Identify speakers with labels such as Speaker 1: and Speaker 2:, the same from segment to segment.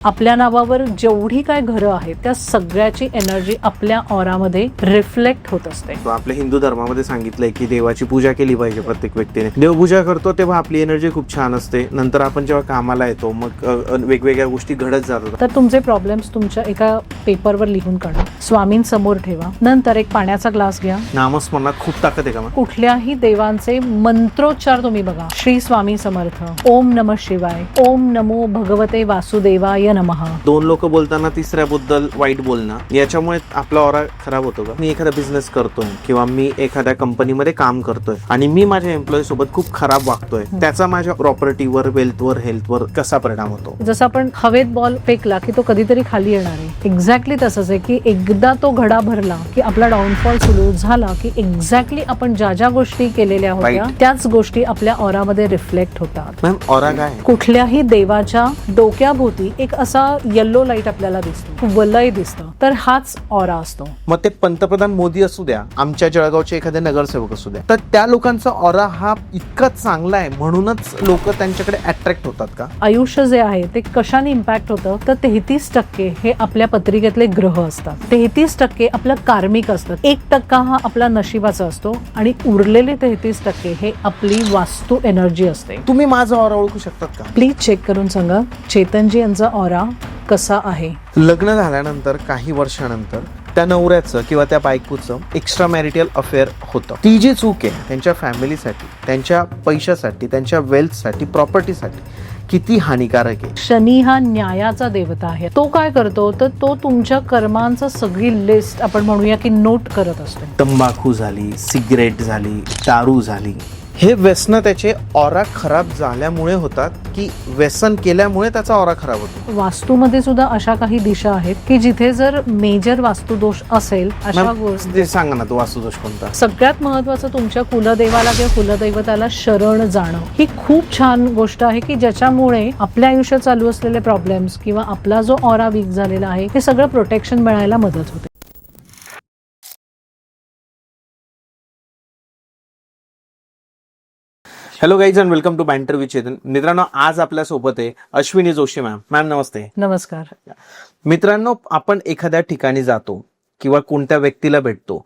Speaker 1: आपल्या नावावर जेवढी काय घरं आहेत त्या सगळ्याची एनर्जी आपल्या ऑरामध्ये रिफ्लेक्ट होत असते.
Speaker 2: आपल्या हिंदू धर्मामध्ये सांगितलंय की देवाची पूजा केली पाहिजे प्रत्येक व्यक्तीने. देवपूजा करतो तेव्हा आपली एनर्जी खूप छान असते. नंतर आपण जेव्हा कामाला येतो मग वेगवेगळ्या गोष्टी घडत जातात.
Speaker 1: तर तुमचे प्रॉब्लेम्स तुमच्या एका पेपरवर लिहून काढा, स्वामींसमोर ठेवा, नंतर एक पाण्याचा ग्लास घ्या.
Speaker 2: नामस्मरणात खूप ताकद आहे का?
Speaker 1: कुठल्याही देवांचे मंत्रोच्चार तुम्ही बघा. श्री स्वामी समर्थ, ओम नमः शिवाय, ओम नमो भगवते वासुदेवाय नमः.
Speaker 2: दोन लोक बोलताना तिसऱ्याबद्दल वाईट बोलणं याच्यामुळे आपला ऑरा खराब होतो का? मी एखादा बिझनेस करतोय किंवा मी एखाद्या कंपनीमध्ये काम करतोय आणि मी माझ्या एम्प्लॉई सोबत खूप खराब वागतोय, त्याचा माझ्या प्रॉपर्टीवर, वेल्थवर, हेल्थवर कसा परिणाम होतो?
Speaker 1: जसं आपण हवेत बॉल फेकला की तो कधीतरी खाली येणार आहे, एक्झॅक्टली तसंच आहे की एकदा तो घडा भरला की आपला डाऊनफॉल सुरू झाला की एक्झॅक्टली आपण ज्या ज्या गोष्टी केलेल्या होत्या त्याच गोष्टी आपल्या ऑरामध्ये रिफ्लेक्ट होतात.
Speaker 2: मॅम, ऑरा काय?
Speaker 1: कुठल्याही देवाच्या डोक्याभोवती एक असा येल्लो लाईट आपल्याला दिसतो, वलय दिसतं, तर हाच ऑरा असतो.
Speaker 2: मग ते पंतप्रधान मोदी असू द्या, आमच्या जळगावचे एखादे नगरसेवक असू द्या, तर त्या लोकांचा ऑरा हा इतका चांगला आहे म्हणूनच लोक त्यांच्याकडे अट्रॅक्ट होतात का?
Speaker 1: आयुष्य जे आहे ते कशाने इम्पॅक्ट होतं तर 33% हे आपल्या पत्रिकेतले ग्रह असतात, 33% आपलं कार्मिक असतं, 1% हा आपला नशिबाचा असतो आणि उरलेले 33% हे आपली वास्तू एनर्जी असते.
Speaker 2: तुम्ही माझा ऑरा ओळखू शकतात का?
Speaker 1: प्लीज चेक करून सांगा चेतनजी यांचा ऑरा कसा आहे.
Speaker 2: लग्न झाल्यानंतर काही वर्षानंतर त्या नवऱ्याचं किंवा त्या बायकोचं एक्स्ट्रा मॅरिटल अफेअर होतं. ती जी चूक आहे त्यांच्या फॅमिलीसाठी, त्यांच्या पैशासाठी, त्यांच्या वेल्थसाठी, प्रॉपर्टीसाठी किती हानिकारक आहे.
Speaker 1: शनी हा न्यायाचा देवता आहे. तो काय करतो तर तो तुमच्या कर्मांचं सगळी लिस्ट आपण म्हणूया की नोट करत असतो.
Speaker 2: तंबाखू झाली, सिगरेट झाली, दारू झाली, हे व्यसन त्याचे ऑरा खराब झाल्यामुळे होतात की व्यसन केल्यामुळे त्याचा ऑरा खराब होतो.
Speaker 1: वास्तूमध्ये सुद्धा अशा काही दिशा आहेत की जिथे जर मेजर वास्तुदोष असेल अशा गोष्टी
Speaker 2: सांगा ना, तो वास्तुदोष कोणता?
Speaker 1: सगळ्यात महत्वाचं तुमच्या कुलदेवाला किंवा कुलदैवताला शरण जाणं ही खूप छान गोष्ट आहे की ज्याच्यामुळे आपल्या आयुष्यात चालू असलेले प्रॉब्लेम्स किंवा आपला जो ऑरा वीक झालेला आहे हे सगळं प्रोटेक्शन मिळायला मदत होते.
Speaker 2: Hello guys and welcome to banter with Chetan. मित्रांनो, आज आपल्या सोबत आहे अश्विनी जोशी मॅम. मॅम नमस्ते.
Speaker 1: नमस्कार.
Speaker 2: मित्रांनो, आपण एखाद्या ठिकाणी जातो किंवा कोणत्या व्यक्तीला भेटतो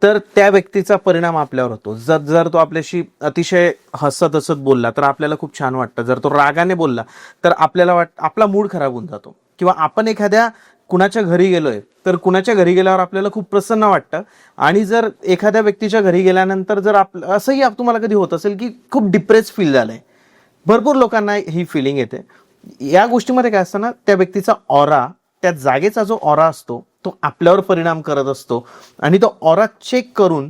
Speaker 2: तर त्या व्यक्तीचा परिणाम आपल्यावर होतो. जर तो आपल्याशी अतिशय हसत हसत बोलला तर आपल्याला खूप छान वाटतं. जर तो रागाने बोलला तर आपल्याला आपला मूड खराब होऊन जातो. किंवा आपण एखाद्या कुणाच्या घरी गेलोय तर कुणाच्या घरी गेल्यावर आपल्याला खूप प्रसन्न वाटतं. आणि जर एखाद्या व्यक्तीच्या घरी गेल्यानंतर जर असंही तुम्हाला कधी होत असेल की खूप डिप्रेस फील झालंय, भरपूर लोकांना ही फिलिंग येते. या गोष्टीमध्ये काय असतं ना, त्या व्यक्तीचा ऑरा, त्या जागेचा जो ऑरा असतो तो आपल्यावर परिणाम करत असतो. आणि तो ऑरा चेक करून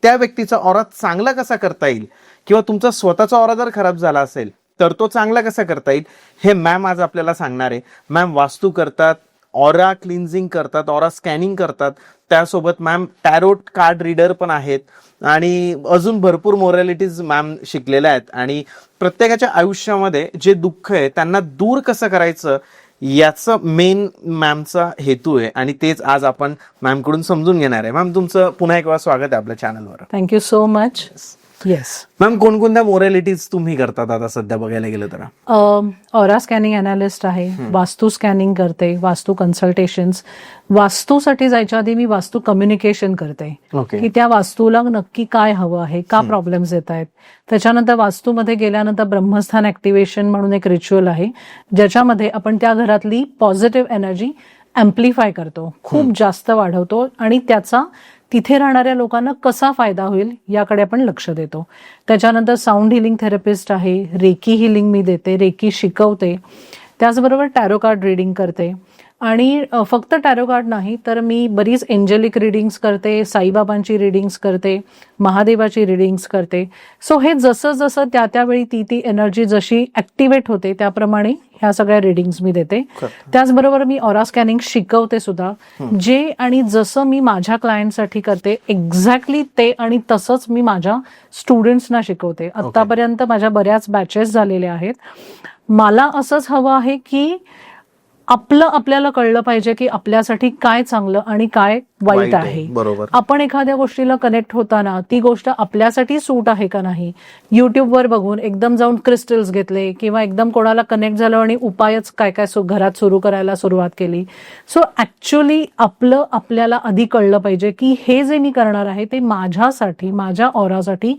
Speaker 2: त्या व्यक्तीचा ऑरा चांगला कसा करता येईल किंवा तुमचा स्वतःचा ऑरा जर खराब झाला असेल तर तो चांगला कसा करता येईल हे मॅम आज आपल्याला सांगणार आहे. मॅम वास्तू करतात, ऑरा क्लिन्झिंग करतात, ऑरा स्कॅनिंग करतात, त्यासोबत मॅम टॅरोट कार्ड रीडर पण आहेत आणि अजून भरपूर मोरॅलिटीज मॅम शिकलेल्या आहेत. आणि प्रत्येकाच्या आयुष्यामध्ये जे दुःख आहे त्यांना दूर कसं करायचं याचं मेन मॅमचा हेतू आहे आणि तेच आज आपण मॅमकडून समजून घेणार आहे. मॅम, तुमचं पुन्हा एक वेळा स्वागत आहे आपल्या चॅनलवर.
Speaker 1: Thank you so much. Yes
Speaker 2: ma'am, कोणकोणत्या मोरॅलिटीज तुम्ही करतात आता सध्या बघायला गेलं तर?
Speaker 1: ऑरा स्कॅनिंग अनालिस्ट आहे, वास्तू स्कॅनिंग करते, वास्तू कन्सल्टेशन्स, वास्तूसाठी जायच्या आधी मी वास्तू कम्युनिकेशन करते की त्या वास्तूला नक्की काय हवं आहे, का प्रॉब्लेम्स येत आहेत. त्याच्यानंतर वास्तूमध्ये गेल्यानंतर ब्रह्मस्थान ऍक्टिव्हेशन म्हणून एक रिच्युअल आहे ज्याच्यामध्ये आपण त्या घरातली पॉझिटिव्ह एनर्जी अँप्लिफाय करतो, खूप जास्त वाढवतो आणि त्याचा तिथे राहणाऱ्या लोकांना कसा फायदा होईल याकडे आपण लक्ष देतो. त्याच्यानंतर साऊंड हिलिंग थेरपिस्ट आहे, रेकी हिलिंग मी देते, रेकी शिकवते, त्याचबरोबर टॅरो कार्ड रीडिंग करते. आणि फक्त टॅरो कार्ड नाही तर मी बरीच एंजेलिक रिडिंग्स करते, साईबाबांची रिडिंग्स करते, महादेवाची रिडिंग्स करते. सो हे जसं जसं त्यावेळी ती एनर्जी जशी ऍक्टिव्हेट होते त्याप्रमाणे ह्या सगळ्या रिडिंग्स मी देते. त्याचबरोबर मी ऑरा स्कॅनिंग शिकवते सुद्धा. जे आणि जसं मी माझ्या क्लायंटसाठी करते एक्झॅक्टली ते आणि तसंच मी माझ्या स्टुडंट्सना शिकवते. आतापर्यंत माझ्या बऱ्याच बॅचेस झालेल्या आहेत. मला असंच हवं आहे की आपल्याला कळलं पाहिजे की आपल्यासाठी काय चांगलं आणि काय वाईट आहे.
Speaker 2: बरोबर.
Speaker 1: आपण एखाद्या गोष्टीला कनेक्ट होताना ती गोष्ट आपल्यासाठी सूट आहे का नाही, युट्यूबवर बघून एकदम जाऊन क्रिस्टल्स घेतले किंवा एकदम कोणाला कनेक्ट झालं आणि उपायच काय काय घरात सुरू करायला सुरुवात केली. सो ऍक्च्युअली आपल्याला आधी कळलं पाहिजे की हे जे मी करणार आहे ते माझ्यासाठी, माझ्या ऑरासाठी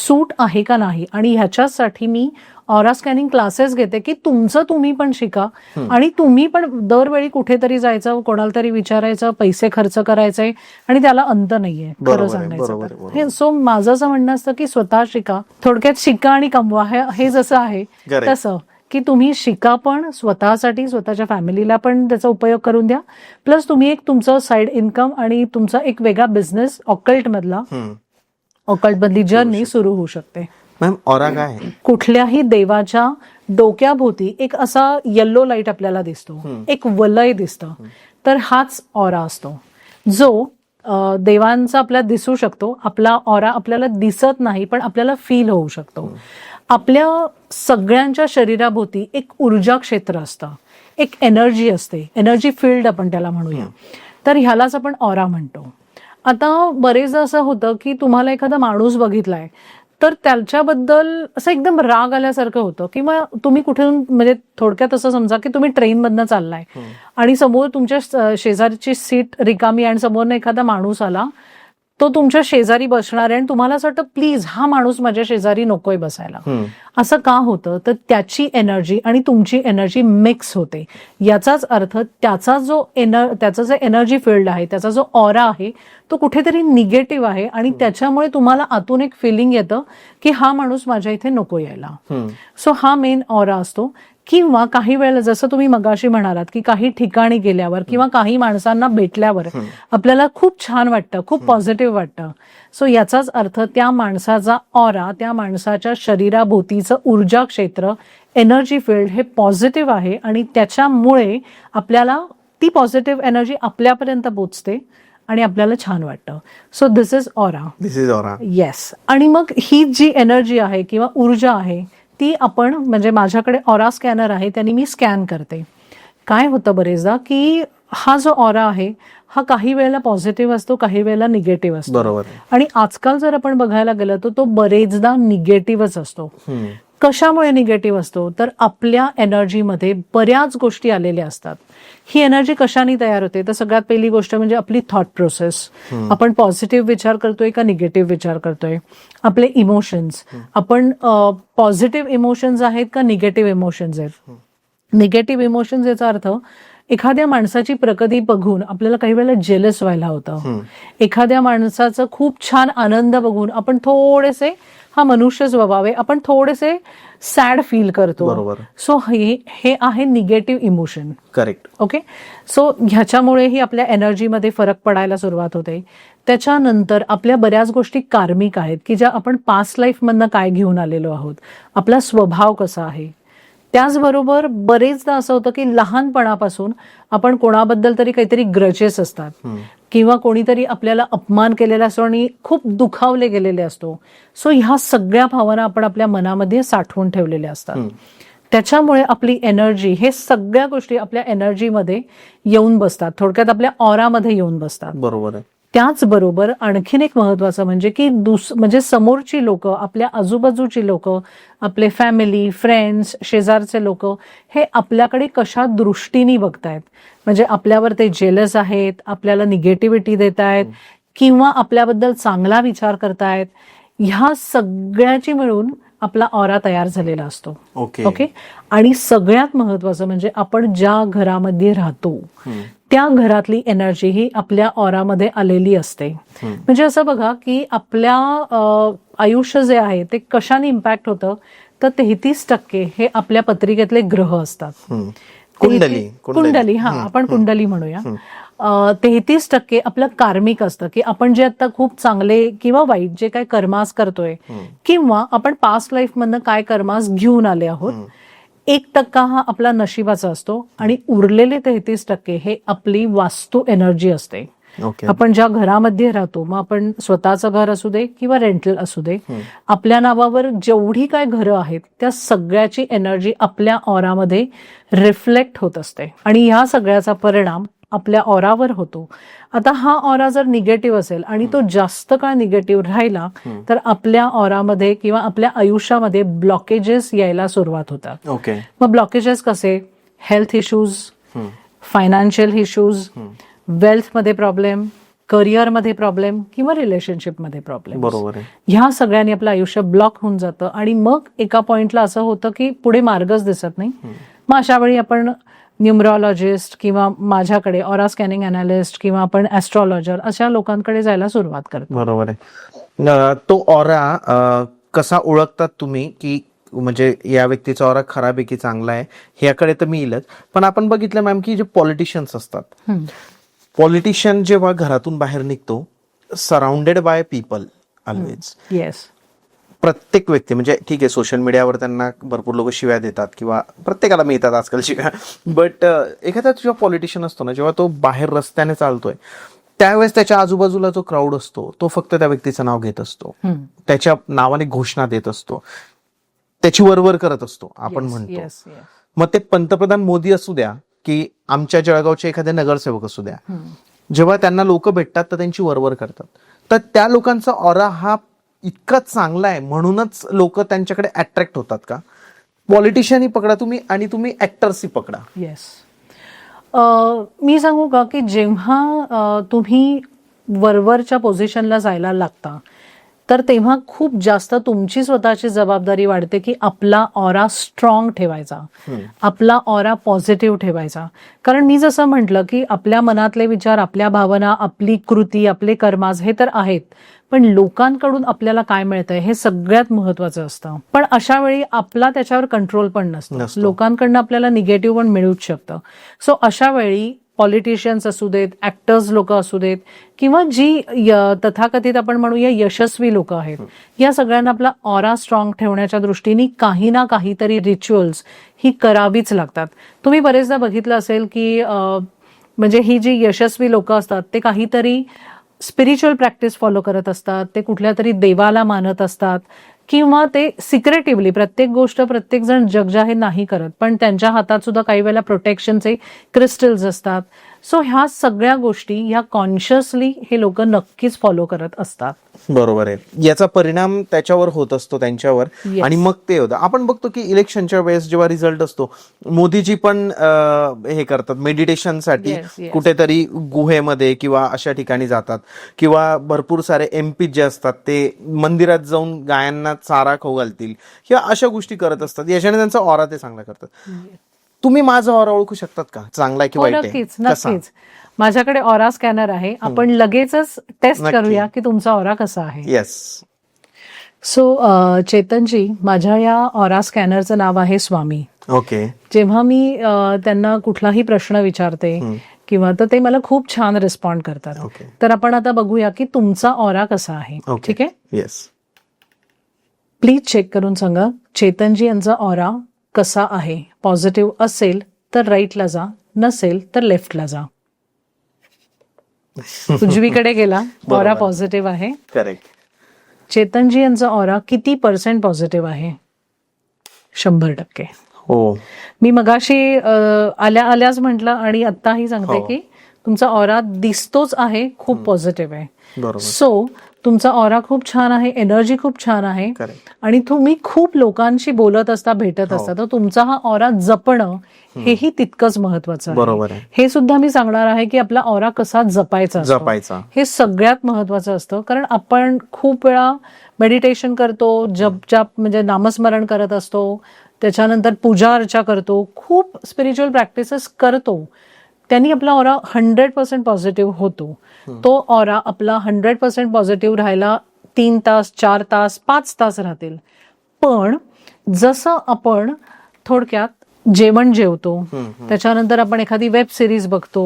Speaker 1: सूट आहे का नाही. आणि ह्याच्यासाठी मी ऑरा स्कॅनिंग क्लासेस घेते की तुमचं तुम्ही पण शिका आणि तुम्ही पण दरवेळी कुठेतरी जायचं, कोणाला तरी विचारायचं, पैसे खर्च करायचे आणि त्याला अंत नाहीये खरं सांगायचं तर. हे सो माझं असं म्हणणं असतं की स्वतः शिका, थोडक्यात शिका आणि कमवा. हे जसं आहे तसं की तुम्ही शिका पण स्वतःसाठी, स्वतःच्या फॅमिलीला पण त्याचा उपयोग करून द्या. प्लस तुम्ही एक तुमचं साईड इन्कम आणि तुमचा एक वेगळा बिझनेस ऑकल्ट मधली जर्नी सुरू होऊ शकते.
Speaker 2: मॅम ऑरा काय आहे?
Speaker 1: कुठल्याही देवाच्या डोक्याभोवती एक असा येल्लो लाईट आपल्याला दिसतो, एक वलय दिसतं, तर हाच ऑरा असतो जो देवांचा आपल्याला दिसू शकतो. आपला ऑरा आपल्याला दिसत नाही पण आपल्याला फील होऊ शकतो. आपल्या सगळ्यांच्या शरीराभोवती एक ऊर्जा क्षेत्र असतं, एक एनर्जी असते, एनर्जी फील्ड आपण त्याला म्हणूया. तर ह्यालाच आपण ऑरा म्हणतो. आता बरेचदा असं होतं की तुम्हाला एखादा माणूस बघितलाय तर त्याच्याबद्दल असं एकदम राग आल्यासारखं होतं, किंवा तुम्ही कुठून, म्हणजे थोडक्यात असं समजा की तुम्ही ट्रेनमधनं चाललाय आणि समोर तुमच्या शेजारची सीट रिकामी आणि समोरनं एखादा माणूस आला, तो तुमच्या शेजारी बसणार आहे आणि तुम्हाला असं वाटतं प्लीज हा माणूस माझ्या शेजारी नकोय बसायला. असं का होतं? तर त्याची एनर्जी आणि तुमची एनर्जी मिक्स होते. याचाच अर्थ त्याचं जे एनर्जी फील्ड आहे, त्याचा जो ऑरा आहे तो कुठेतरी निगेटिव्ह आहे आणि त्याच्यामुळे तुम्हाला आतून एक फिलिंग येतं की हा माणूस माझ्या इथे नको यायला. सो हा मेन ऑरा असतो. किंवा काही वेळेला जसं तुम्ही मगाशी म्हणालात की काही ठिकाणी गेल्यावर किंवा काही माणसांना भेटल्यावर आपल्याला खूप छान वाटतं, खूप पॉझिटिव्ह वाटतं. सो याचाच अर्थ त्या माणसाचा ऑरा, त्या माणसाच्या शरीराभोवतीचं ऊर्जा क्षेत्र, एनर्जी फील्ड हे पॉझिटिव्ह आहे आणि त्याच्यामुळे आपल्याला ती पॉझिटिव्ह एनर्जी आपल्यापर्यंत पोचते आणि आपल्याला छान वाटतं. So this is aura. Yes. आणि मग ही जी एनर्जी आहे किंवा ऊर्जा आहे ती आपण, म्हणजे माझ्याकडे ऑरा स्कॅनर आहे, त्यांनी मी स्कॅन करते. काय होतं बरेचदा की हा जो ऑरा आहे हा काही वेळेला पॉझिटिव्ह असतो, काही वेळेला निगेटिव्ह असतो.
Speaker 2: बरोबर.
Speaker 1: आणि आजकाल जर आपण बघायला गेलं तर तो बरेचदा निगेटिव्हच असतो. कशामुळे निगेटिव्ह असतो? तर आपल्या एनर्जीमध्ये बऱ्याच गोष्टी आलेल्या असतात. ही एनर्जी कशाने तयार होते? तर सगळ्यात पहिली गोष्ट म्हणजे आपली थॉट प्रोसेस. आपण पॉझिटिव्ह विचार करतोय का निगेटिव्ह विचार करतोय? आपले इमोशन्स, आपण पॉझिटिव्ह इमोशन्स आहेत का निगेटिव्ह इमोशन्स आहेत? निगेटिव्ह इमोशन्स याचा अर्थ एखाद्या माणसाची प्रगती बघून आपल्याला काही वेळेला जेलस व्हायला होतं. एखाद्या माणसाचं खूप छान आनंद बघून आपण थोडेसे, हा मनुष्यच स्वभाव, आपण थोडेसे सॅड फील करतो. सो हे आहे negative emotion.
Speaker 2: Correct.
Speaker 1: Okay. So ह्याच्यामुळेही आपल्या एनर्जीमध्ये फरक पडायला सुरुवात होते. त्याच्यानंतर आपल्या बऱ्याच गोष्टी कार्मिक आहेत की ज्या आपण पास्ट लाईफमधनं काय घेऊन आलेलो आहोत, आपला स्वभाव कसा आहे. त्याचबरोबर बरेचदा असं होतं की लहानपणापासून आपण कोणाबद्दल तरी काहीतरी ग्रजेस असतात किंवा कोणीतरी आपल्याला अपमान केलेला असतो आणि खूप दुखावले गेलेले असतो. सो ह्या सगळ्या भावना आपण आपल्या मनामध्ये साठवून ठेवलेल्या असतात. त्याच्यामुळे आपली एनर्जी, हे सगळ्या गोष्टी आपल्या एनर्जीमध्ये येऊन बसतात, थोडक्यात आपल्या ऑरामध्ये येऊन बसतात.
Speaker 2: बरोबर आहे.
Speaker 1: त्याचबरोबर आणखीन एक महत्वाचं म्हणजे की म्हणजे समोरची लोक, आपल्या आजूबाजूची लोक, आपले फॅमिली, फ्रेंड्स, शेजारचे लोक हे आपल्याकडे कशा दृष्टीने बघतायत. म्हणजे आपल्यावर ते जेलस आहेत, आपल्याला निगेटिव्हिटी देत आहेत किंवा आपल्याबद्दल चांगला विचार करतायत, ह्या सगळ्याची मिळून आपला ऑरा तयार झालेला असतो. ओके. आणि सगळ्यात महत्वाचं म्हणजे आपण ज्या घरामध्ये राहतो त्या घरातली एनर्जी ही आपल्या ऑरामध्ये आलेली असते. म्हणजे असं बघा की आपल्या आयुष्य जे आहे ते कशाने इम्पॅक्ट होतं, तर 33% हे आपल्या पत्रिकेतले ग्रह असतात. कुंडली. आपण कुंडली म्हणूया. 33% आपलं कार्मिक असतं की आपण जे आता खूप चांगले किंवा वाईट जे काही कर्मास करतोय किंवा आपण पास्ट लाईफ मधनं काय कर्मास घेऊन आले आहोत. 1% हा आपला नशिबाचा असतो आणि उरलेले 33% हे आपली वास्तू एनर्जी असते.
Speaker 2: ओके.
Speaker 1: आपण ज्या घरामध्ये राहतो, मग आपण स्वतःचं घर असू दे किंवा रेंटल असू दे, आपल्या नावावर जेवढी काय घरं आहेत त्या सगळ्याची एनर्जी आपल्या ऑरामध्ये रिफ्लेक्ट होत असते आणि ह्या सगळ्याचा परिणाम आपल्या ऑरावर होतो. आता हा ऑरा जर निगेटिव्ह असेल आणि तो जास्त काळ निगेटिव्ह राहिला तर आपल्या ऑरामध्ये किंवा आपल्या आयुष्यामध्ये ब्लॉकेजेस यायला सुरुवात होतात.
Speaker 2: ओके.
Speaker 1: मग ब्लॉकेजेस कसे? हेल्थ इश्यूज, फायनान्शियल इश्यूज, वेल्थमध्ये प्रॉब्लेम, करिअरमध्ये प्रॉब्लेम किंवा रिलेशनशिपमध्ये प्रॉब्लेम.
Speaker 2: बरोबर आहे.
Speaker 1: ह्या सगळ्यांनी आपलं आयुष्य ब्लॉक होऊन जातं आणि मग एका पॉइंटला असं होतं की पुढे मार्गच दिसत नाही. मग अशा वेळी आपण न्यूमरॉलॉजिस्ट किंवा माझ्याकडे ऑरा स्कॅनिंग अनालिस्ट किंवा आपण ऍस्ट्रॉलॉजर अशा लोकांकडे जायला सुरुवात करतो.
Speaker 2: बरोबर आहे. तो ऑरा कसा ओळखतात तुम्ही की म्हणजे या व्यक्तीचा ऑरा खराब आहे की चांगला आहे, ह्याकडे तर मी येईलच. पण आपण बघितलं मॅम की जे पॉलिटिशियन्स असतात, पॉलिटिशियन जेव्हा घरातून बाहेर निघतो surrounded by people always.
Speaker 1: Yes.
Speaker 2: प्रत्येक व्यक्ती म्हणजे ठीक आहे, सोशल मीडियावर त्यांना भरपूर लोक शिव्या देतात किंवा प्रत्येकाला मिळतात आजकाल शिव्या, बट एखादा जेव्हा पॉलिटिशियन असतो ना, जेव्हा तो बाहेर रस्त्याने चालतोय त्यावेळेस त्याच्या आजूबाजूला जो क्राऊड असतो तो फक्त त्या व्यक्तीचं नाव घेत असतो, त्याच्या नावाने घोषणा देत असतो, त्याची वरवर करत असतो आपण म्हणतो. मग ते पंतप्रधान मोदी असू द्या की आमच्या जळगावचे एखादे नगरसेवक असू द्या, जेव्हा त्यांना लोक भेटतात तर त्यांची वरवर करतात. तर त्या लोकांचा ऑरा हा इतका चांगला आहे म्हणूनच लोक त्यांच्याकडे अट्रॅक्ट होतात का? पॉलिटिशियनही पकडा तुम्ही आणि तुम्ही ऍक्टर्सही पकडा.
Speaker 1: येस. मी सांगू का की जेव्हा तुम्ही वरवरच्या पोझिशनला जायला लागता तर तेव्हा खूप जास्त तुमची स्वतःची जबाबदारी वाढते की आपला ऑरा स्ट्रॉंग ठेवायचा, आपला ऑरा पॉझिटिव्ह ठेवायचा. कारण मी जसं म्हटलं की आपल्या मनातले विचार, आपल्या भावना, आपली कृती, आपले कर्माज हे तर आहेत, पण लोकांकडून आपल्याला काय मिळतंय हे सगळ्यात महत्वाचं असतं. पण अशा वेळी आपला त्याच्यावर कंट्रोल पण नसतं. लोकांकडनं आपल्याला निगेटिव्ह पण मिळूच शकतं. सो अशा वेळी पॉलिटिशियन्स असू देत, ऍक्टर्स लोक असू देत किंवा जी तथाकथित आपण म्हणूया यशस्वी लोक आहेत, या सगळ्यांना आपला ऑरा स्ट्रॉंग ठेवण्याच्या दृष्टीने काही ना काहीतरी रिच्युअल्स ही करावीच लागतात. तुम्ही बरेचदा बघितलं असेल की म्हणजे ही जी यशस्वी लोक असतात ते काहीतरी स्पिरिच्युअल प्रॅक्टिस फॉलो करत असतात, ते कुठल्या तरी देवाला मानत असतात किंवा ते सिक्रेटिव्हली प्रत्येक गोष्ट प्रत्येक जण जगजाहीर नाही करत, पण त्यांच्या हातात सुद्धा काही वेळेला प्रोटेक्शनचे क्रिस्टल्स असतात. सो ह्या सगळ्या गोष्टी ह्या कॉन्शियसली हे लोक नक्कीच फॉलो करत असतात.
Speaker 2: बरोबर आहे. याचा परिणाम त्याच्यावर होत असतो त्यांच्यावर आणि मग ते होतं. आपण बघतो की इलेक्शनच्या वेळेस जेव्हा रिझल्ट असतो, मोदीजी पण हे करतात मेडिटेशनसाठी कुठेतरी गुहेमध्ये किंवा अशा ठिकाणी जातात किंवा भरपूर सारे एमपी जे असतात ते मंदिरात जाऊन गायांना चारा खाऊ घालतील किंवा अशा गोष्टी करत असतात. याच्याने त्यांचा ऑरा ते चांगला करतात. तुम्ही माझा ऑरा ओळखू शकतात का, चांगला आहे की वाईट आहे?
Speaker 1: नक्कीच नक्कीच. माझ्याकडे ऑरा स्कॅनर आहे, आपण लगेचच टेस्ट करूया की तुमचा ऑरा कसा आहे.
Speaker 2: येस.
Speaker 1: सो चेतनजी, माझ्या या ऑरा स्कॅनरचं नाव आहे स्वामी.
Speaker 2: ओके.
Speaker 1: जेव्हा मी त्यांना कुठलाही प्रश्न विचारते किंवा तर ते मला खूप छान रिस्पॉन्ड करतात. तर आपण आता बघूया की तुमचा ऑरा कसा आहे. ठीक आहे.
Speaker 2: येस.
Speaker 1: प्लीज चेक करून सांगा चेतनजी यांचा ऑरा कसा आहे. पॉझिटिव्ह असेल तर राईटला जा, नसेल तर लेफ्टला जा. उजवीकडे गेला, ऑरा पॉझिटिव्ह आहे.
Speaker 2: करेक्ट.
Speaker 1: चेतनजी यांचा ऑरा किती % पॉझिटिव्ह आहे? 100%.
Speaker 2: हो.
Speaker 1: मी मगाशी आल्याच म्हटलं आणि आत्ताही सांगते की तुमचा ऑरा दिसतोच आहे खूप पॉझिटिव्ह आहे. सो तुमचा ऑरा खूप छान आहे, एनर्जी खूप छान आहे आणि तुम्ही खूप लोकांशी बोलत असता, भेटत असता, तर तुमचा हा ऑरा जपणं हेही तितकंच महत्वाचं आहे. हे सुद्धा मी सांगणार आहे की आपला ऑरा कसा जपायचा हे सगळ्यात महत्वाचं असतं. कारण आपण खूप वेळा मेडिटेशन करतो, जप म्हणजे नामस्मरण करत असतो, त्याच्यानंतर पूजा अर्चा करतो, खूप स्पिरिच्युअल प्रॅक्टिसेस करतो, त्यांनी आपला ऑरा 100% पॉझिटिव्ह होतो. तो ऑरा आपला 100% पॉझिटिव्ह राहायला 3 तास, 4 तास, 5 तास राहतील. पण जसं आपण थोडक्यात जेवण जेवतो, त्याच्यानंतर आपण एखादी वेब सिरीज बघतो,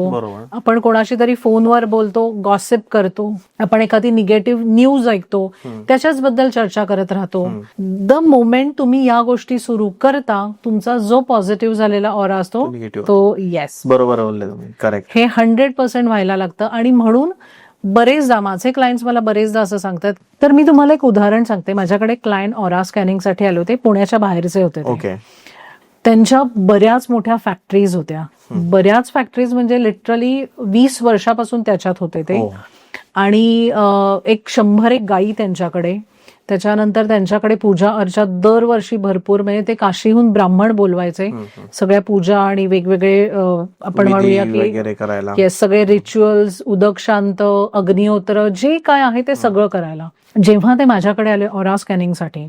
Speaker 1: आपण कोणाशी तरी फोनवर बोलतो, गॉसिप करतो, आपण एखादी निगेटिव्ह न्यूज ऐकतो, त्याच्याच बद्दल चर्चा करत राहतो. द मोमेंट तुम्ही या गोष्टी सुरू करता, तुमचा जो पॉझिटिव्ह झालेला ऑरा असतो तो येस,
Speaker 2: बरोबर बोलले तुम्ही, करेक्ट,
Speaker 1: हे 100% व्हायला लागतं. आणि म्हणून बरेचदा माझे क्लायंट्स मला बरेचदा असं सांगतात. तर मी तुम्हाला एक उदाहरण सांगते. माझ्याकडे क्लायंट ऑरा स्कॅनिंगसाठी आले होते, पुण्याच्या बाहेरचे होते.
Speaker 2: ओके.
Speaker 1: त्यांच्या बऱ्याच मोठ्या फॅक्टरीज होत्या, बऱ्याच फॅक्टरीज म्हणजे लिटरली 20 वर्षापासून त्याच्यात होते ते. आणि 100 गायी त्यांच्याकडे. त्याच्यानंतर त्यांच्याकडे पूजा अर्चा दरवर्षी भरपूर, म्हणजे ते काशीहून ब्राह्मण बोलवायचे सगळ्या पूजा आणि वेगवेगळे आपण म्हणूया की सगळे रिच्युअल्स, उदक शांत, अग्निहोत्र, जे काय आहे ते सगळं करायला. जेव्हा ते माझ्याकडे आले ऑरा स्कॅनिंगसाठी,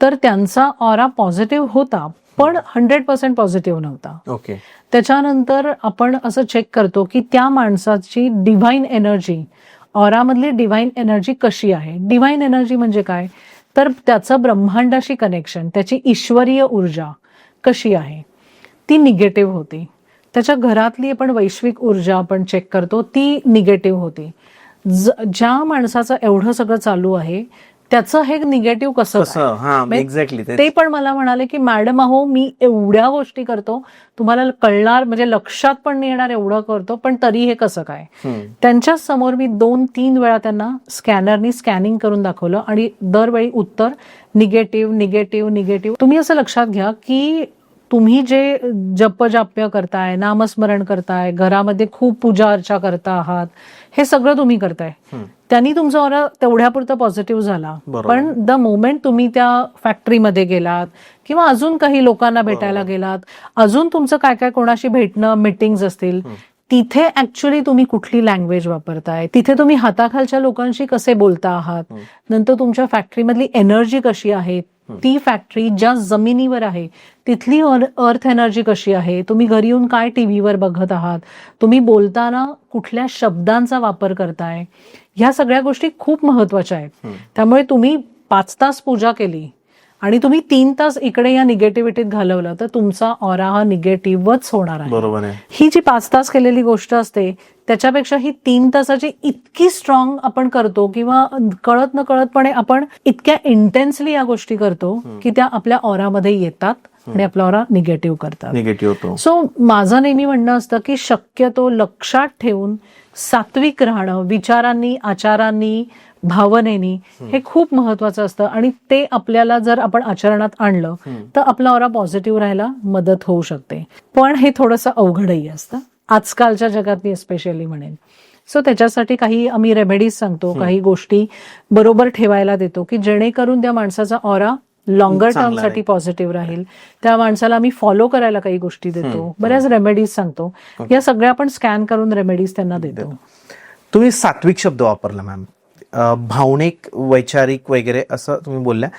Speaker 1: तर त्यांचा ऑरा पॉझिटिव्ह होता, पण 100% पॉझिटिव्ह नव्हता.
Speaker 2: ओके.
Speaker 1: त्याच्यानंतर आपण असं चेक करतो की त्या माणसाची डिव्हाइन एनर्जी, ऑरामधली डिव्हाइन एनर्जी कशी आहे. डिव्हाइन एनर्जी म्हणजे काय, तर त्याचं ब्रह्मांडाशी कनेक्शन, त्याची ईश्वरीय ऊर्जा कशी आहे, ती निगेटिव्ह होती. त्याच्या घरातली आपण वैश्विक ऊर्जा आपण चेक करतो, ती निगेटिव्ह होती. ज्या माणसाचं एवढं सगळं चालू आहे त्याचं हे निगेटिव्ह कसं,
Speaker 2: एक्झॅक्टली.
Speaker 1: ते पण मला म्हणाले की मॅडम अहो, मी एवढ्या गोष्टी करतो, तुम्हाला कळणार म्हणजे लक्षात पण नाही येणार एवढं करतो, पण तरी हे कसं काय. त्यांच्या समोर मी 2-3 वेळा त्यांना स्कॅनरनी स्कॅनिंग करून दाखवलं आणि दरवेळी उत्तर निगेटिव्ह निगेटिव्ह निगेटिव्ह. तुम्ही असं लक्षात घ्या की तुम्ही जे जपजाप्य करताय, नामस्मरण करताय, घरामध्ये खूप पूजा अर्चा करता आहात, हे सगळं तुम्ही करताय, त्यांनी तुमचा ऑरा तेवढ्यापुरता पॉझिटिव्ह झाला. पण द मोमेंट तुम्ही त्या फॅक्टरीमध्ये गेलात किंवा अजून काही लोकांना भेटायला गेलात, अजून तुमचं काय काय कोणाशी भेटणं, मीटिंग्स असतील, तिथे ऍक्च्युअली तुम्ही कुठली लँग्वेज वापरताय, तिथे तुम्ही हाताखालच्या लोकांशी कसे बोलता आहात, नंतर तुमच्या फॅक्टरीमधली एनर्जी कशी आहे, ती फॅक्टरी ज्या जमिनीवर आहे तिथली अर्थ एनर्जी कशी आहे, तुम्ही घरी येऊन काय टीव्हीवर बघत आहात, तुम्ही बोलताना कुठल्या शब्दांचा वापर करताय, ह्या सगळ्या गोष्टी खूप महत्वाच्या आहेत. त्यामुळे तुम्ही 5 तास पूजा केली आणि तुम्ही 3 तास इकडे या निगेटिव्हिटीत घालवलं, तर तुमचा ऑरा हा निगेटिव्हच होणार आहे.
Speaker 2: बरोबर आहे.
Speaker 1: ही जी 5 तास केलेली गोष्ट असते त्याच्यापेक्षा ही 3 तासाची इतकी स्ट्रॉंग आपण करतो, किंवा कळत न कळतपणे आपण इतक्या इंटेन्सली या गोष्टी करतो की त्या आपल्या ऑरामध्ये येतात आणि आपला ऑरा निगेटिव्ह करतात,
Speaker 2: निगेटिव्ह होतो.
Speaker 1: सो माझं नेहमी म्हणणं असतं की शक्यतो लक्षात ठेवून सात्विक राहणं, विचारांनी, आचारांनी, भावनेनी, हे खूप महत्वाचं असतं. आणि ते आपल्याला जर आपण आचरणात आणलं तर आपला ऑरा पॉझिटिव्ह राहायला मदत होऊ शकते. पण हे थोडंसं अवघडही असतं आजकालच्या जगात, मी एस्पेशली म्हणेन. सो त्याच्यासाठी काही आम्ही रेमेडीज सांगतो, काही गोष्टी बरोबर ठेवायला देतो की जेणेकरून त्या माणसाचा ऑरा लॉंगर टर्म साठी पॉझिटिव्ह राहील. त्या माणसाला आम्ही फॉलो करायला काही गोष्टी देतो, बऱ्याच रेमेडीज सांगतो. या सगळ्या आपण स्कॅन करून रेमेडीज त्यांना देतो.
Speaker 2: तुम्ही सात्विक शब्द वापरला मॅम, भावनिक, वैचारिक वगैरे असं तुम्ही बोलल्या,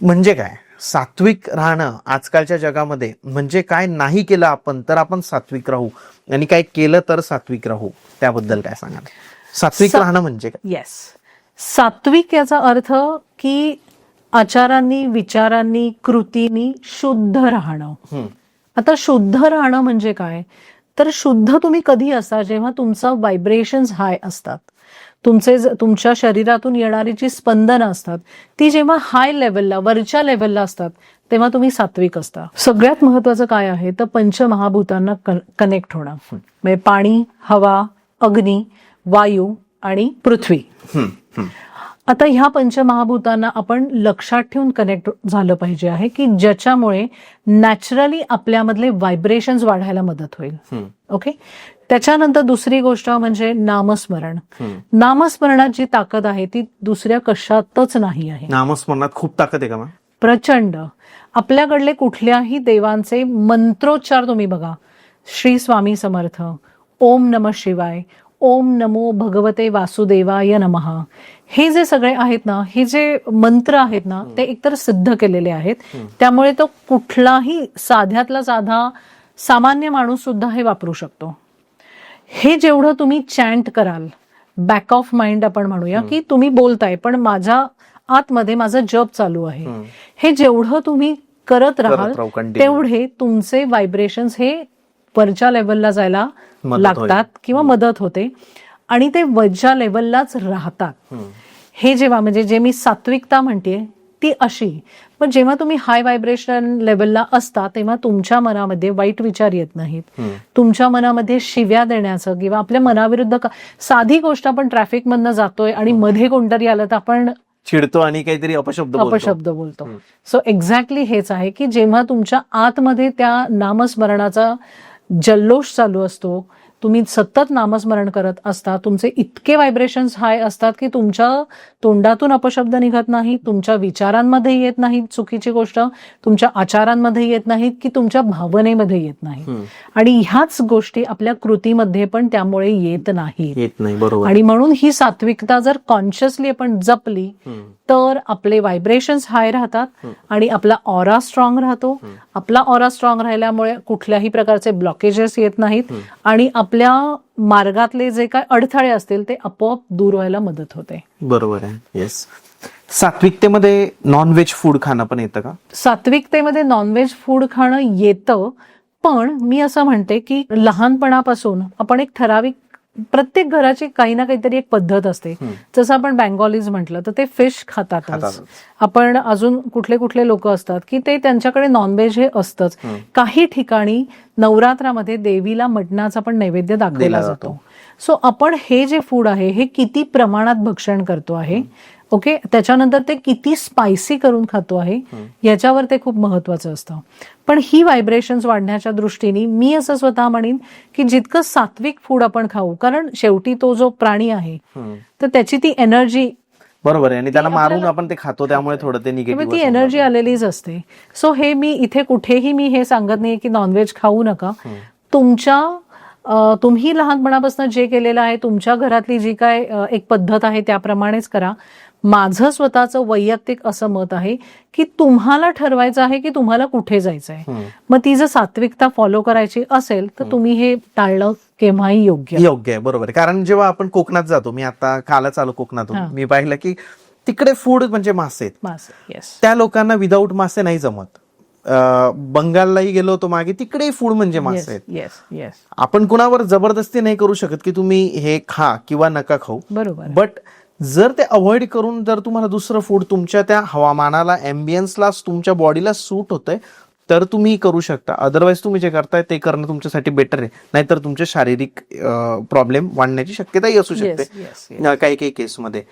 Speaker 2: म्हणजे काय सात्विक राहणं आजकालच्या जगामध्ये, म्हणजे काय नाही केलं आपण तर आपण सात्विक राहू, आणि काय केलं तर सात्विक राहू, त्याबद्दल काय सांगाल? सात्विक राहणं म्हणजे काय?
Speaker 1: येस, सात्विक याचा अर्थ की आचारांनी, विचारांनी, कृतींनी शुद्ध राहणं. आता शुद्ध राहणं म्हणजे काय, तर शुद्ध तुम्ही कधी असता, जेव्हा तुमचं व्हायब्रेशन्स हाय असतात, तुमच्या शरीरातून येणारी जी स्पंदनं असतात ती जेव्हा हाय लेवलला, वरच्या लेवलला असतात, तेव्हा तुम्ही सात्विक असता. सगळ्यात महत्वाचं काय आहे तर पंचमहाभूतांना कनेक्ट होणं, म्हणजे पाणी, हवा, अग्नी, वायू आणि पृथ्वी. आता ह्या पंचमहाभूतांना आपण लक्षात ठेवून कनेक्ट झालं पाहिजे आहे, की ज्याच्यामुळे नॅचरली आपल्यामधले व्हायब्रेशन्स वाढायला मदत होईल. ओके. त्याच्यानंतर दुसरी गोष्ट म्हणजे नामस्मरण. नामस्मरणात जी ताकद आहे ती दुसऱ्या कशातच नाही आहे.
Speaker 2: नामस्मरणात खूप ताकद आहे का मॅम?
Speaker 1: प्रचंड. आपल्याकडले कुठल्याही देवांचे मंत्रोच्चार तुम्ही बघा, श्री स्वामी समर्थ, ओम नमः शिवाय, ओम नमो भगवते वासुदेवाय नमः, हे जे सगळे आहेत ना, हे जे मंत्र आहेत ना, ते एकतर सिद्ध केलेले आहेत. त्यामुळे तो कुठलाही साध्यातला साधा सामान्य माणूस सुद्धा हे वापरू शकतो. हे जेवढं तुम्ही चॅन्ट कराल, बॅक ऑफ माइंड आपण म्हणूया, की तुम्ही बोलताय पण माझ्या आतमध्ये माझं जप चालू आहे, हे जेवढं तुम्ही करत राहाल
Speaker 2: राहू continue.
Speaker 1: तेवढे तुमचे व्हायब्रेशन्स हे वरच्या लेवलला जायला
Speaker 2: मदत
Speaker 1: लागतात किंवा मदत होते आणि ते वरच्या लेवललाच राहतात. हे जेव्हा म्हणजे जे मी सात्विकता म्हणते ती अशी, पण जेव्हा तुम्ही हाय व्हायब्रेशन लेवलला असता तेव्हा तुमच्या मनामध्ये वाईट विचार येत नाहीत, तुमच्या मनामध्ये शिव्या देण्याचं किंवा आपल्या मनाविरुद्ध साधी गोष्ट, आपण ट्रॅफिक मधनं जातोय आणि मध्ये कोणतरी आलं तर आपण
Speaker 2: चिडतो आणि काहीतरी अपशब्द
Speaker 1: बोलतो. सो एक्झॅक्टली हेच आहे की जेव्हा तुमच्या आतमध्ये त्या नामस्मरणाचा जल्लोष चालू असतो, तुम्ही सतत नामस्मरण करत असता, तुमचे इतके व्हायब्रेशन्स हाय असतात की तुमच्या तोंडातून अपशब्द निघत नाही, तुमच्या विचारांमध्ये येत नाही चुकीची गोष्ट, तुमच्या आचारांमध्ये येत नाहीत की तुमच्या भावनेमध्ये येत नाही, आणि ह्याच गोष्टी आपल्या कृतीमध्ये पण त्यामुळे येत नाही.
Speaker 2: बरोबर.
Speaker 1: आणि म्हणून ही सात्विकता जर कॉन्शियसली आपण जपली तर आपले व्हायब्रेशन्स हाय राहतात आणि आपला ऑरा स्ट्रॉंग राहतो. आपला ऑरा स्ट्रॉंग राहिल्यामुळे कुठल्याही प्रकारचे ब्लॉकेजेस येत नाहीत आणि आपल्या मार्गातले जे काय अडथळे असतील ते आपोआप दूर व्हायला मदत होते.
Speaker 2: बरोबर आहे. येस. सात्विकतेमध्ये नॉनव्हेज फूड खाणं पण येतं का?
Speaker 1: सात्विकतेमध्ये नॉनव्हेज फूड खाणं येतं, पण मी असं म्हणते की लहानपणापासून आपण एक ठराविक, प्रत्येक घराची काही ना काहीतरी एक पद्धत असते. जसं आपण बेंगॉलीज म्हटलं तर ते फिश खातातच. आपण अजून कुठले कुठले लोक असतात की ते त्यांच्याकडे नॉनव्हेज हे असतंच. काही ठिकाणी नवरात्रामध्ये देवीला मटणाचा पण नैवेद्य दाखवला जातो. सो आपण हे जे फूड आहे हे किती प्रमाणात भक्षण करतो आहे, ओके, त्याच्यानंतर ते किती स्पायसी करून खातो आहे याच्यावर ते खूप महत्वाचं असतं. पण ही व्हायब्रेशन्स वाढण्याच्या दृष्टीने मी असं स्वतः म्हणेन की जितकं सात्विक फूड आपण खाऊ, कारण शेवटी तो जो प्राणी आहे तर त्याची ती एनर्जी,
Speaker 2: बरोबर आहे, आणि त्याला मारून आपण ते खातो त्यामुळे थोडं ते निगेटिव्ह
Speaker 1: ती एनर्जी आलेलीच असते. सो हे मी इथे कुठेही मी हे सांगत नाही की नॉनव्हेज खाऊ नका. तुम्ही लहानपणापासून जे केलेलं आहे, तुमच्या घरातली जी काय एक पद्धत आहे त्याप्रमाणेच करा. माझं स्वतःचं वैयक्तिक असं मत आहे की तुम्हाला ठरवायचं आहे की तुम्हाला कुठे जायचं आहे. मग ती जर सात्विकता फॉलो करायची असेल तर तुम्ही हे टाळणं केव्हाही योग्य
Speaker 2: आहे. बरोबर आहे. कारण जेव्हा आपण कोकणात जातो, मी आता कालच आलो कोकणातून, मी पाहिलं की तिकडे फूड म्हणजे मासे. त्या लोकांना विदाऊट मासे नाही जमत. बंगाललाही गेलो होतो मागे, तिकडे फूड म्हणजे मासे आहेत. आपण कुणावर जबरदस्ती नाही करू शकत की तुम्ही हे खा किंवा नका खाऊ.
Speaker 1: बरोबर.
Speaker 2: बट जर ते अवॉइड करून जर तुम्हाला दुसरं फूड तुमच्या त्या हवामानाला, एम्बियन्सला, तुमच्या बॉडीला सूट होतंय तर तुम्ही करू शकता. अदरवाईज तुम्ही जे करताय ते करणं तुमच्यासाठी बेटर आहे. नाहीतर तुमचे शारीरिक प्रॉब्लेम वाढण्याची शक्यताही असू शकते काही काही केसमध्ये.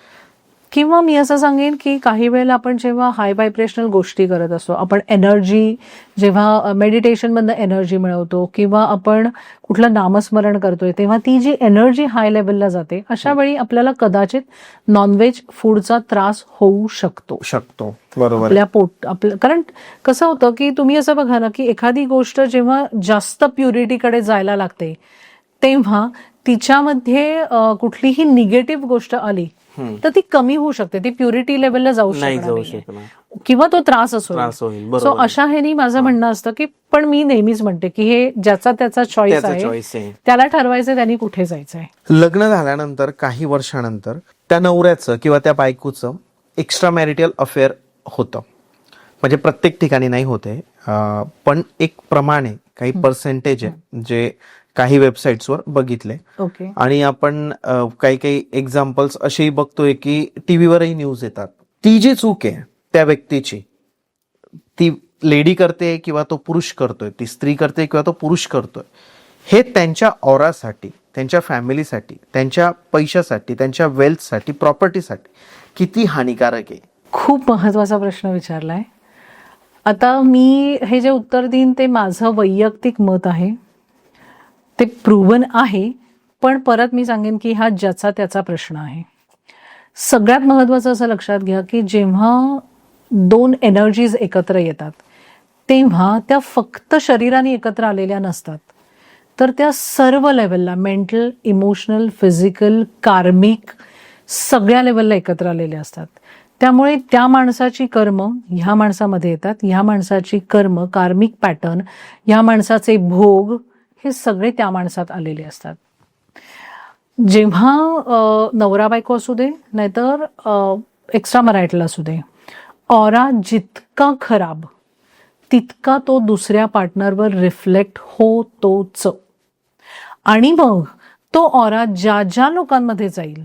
Speaker 1: किंवा मी असं सांगेन की काही वेळेला आपण जेव्हा हाय व्हायब्रेशनल गोष्टी करत असतो, आपण एनर्जी, जेव्हा मेडिटेशन मधनं एनर्जी मिळवतो किंवा आपण कुठलं नामस्मरण करतोय तेव्हा ती जी एनर्जी हाय लेवलला जाते, अशा वेळी आपल्याला कदाचित नॉनव्हेज फूडचा त्रास होऊ शकतो.
Speaker 2: बरोबर.
Speaker 1: आपल्या कारण कसं होतं की तुम्ही असं बघा ना की एखादी गोष्ट जेव्हा जास्त प्युरिटीकडे जायला लागते तेव्हा तिच्यामध्ये कुठलीही निगेटिव्ह गोष्ट आली तर ती कमी होऊ शकते, ती प्युरिटी लेवलला जाऊ शकते किंवा तो त्रास होईल. सो अशा ह्यानी माझं म्हणणं असतं की, पण मी नेहमीच म्हणते की हे ज्याचा त्याचा चॉईस आहे, त्याला ठरवायचं त्यांनी कुठे जायचंय.
Speaker 2: लग्न झाल्यानंतर काही वर्षानंतर त्या नवऱ्याचं किंवा त्या बायकोचं एक्स्ट्रा मॅरिटल अफेअर होतं. म्हणजे प्रत्येक ठिकाणी नाही होते, पण एक प्रमाणे काही पर्सेंटेज आहे जे काही वेबसाईट्सवर बघितले. आणि आपण काही काही एक्झाम्पल्स असेही बघतोय की टीव्हीवरही न्यूज येतात. ती जी चूक आहे त्या व्यक्तीची, ती लेडी करते किंवा तो पुरुष करतोय, ती स्त्री करते किंवा तो पुरुष करतोय, हे त्यांच्या ऑरासाठी, त्यांच्या फॅमिलीसाठी, त्यांच्या पैशासाठी, त्यांच्या वेल्थसाठी, प्रॉपर्टीसाठी किती हानिकारक आहे.
Speaker 1: खूप महत्वाचा प्रश्न विचारलाय. आता मी हे जे उत्तर देईन ते माझं वैयक्तिक मत आहे, ते प्रूव्हन आहे, पण परत मी सांगेन की हा ज्याचा त्याचा प्रश्न आहे. सगळ्यात महत्वाचं असं लक्षात घ्या की जेव्हा दोन एनर्जीज एकत्र येतात तेव्हा त्या फक्त शरीराने एकत्र आलेल्या नसतात, तर त्या सर्व लेवलला, मेंटल, इमोशनल, फिजिकल, कार्मिक, सगळ्या लेवलला एकत्र आलेल्या असतात. त्यामुळे त्या माणसाची कर्म ह्या माणसामध्ये येतात, ह्या माणसाची कर्म, कार्मिक पॅटर्न, ह्या माणसाचे भोग, हे सगळे त्या माणसात आलेले असतात. जेव्हा नवरा बायको असू दे नाहीतर एक्स्ट्रा मॅरिटल असू दे, ऑरा जितका खराब तितका तो दुसऱ्या पार्टनरवर रिफ्लेक्ट होतोच. आणि मग तो ऑरा ज्या ज्या लोकांमध्ये जाईल,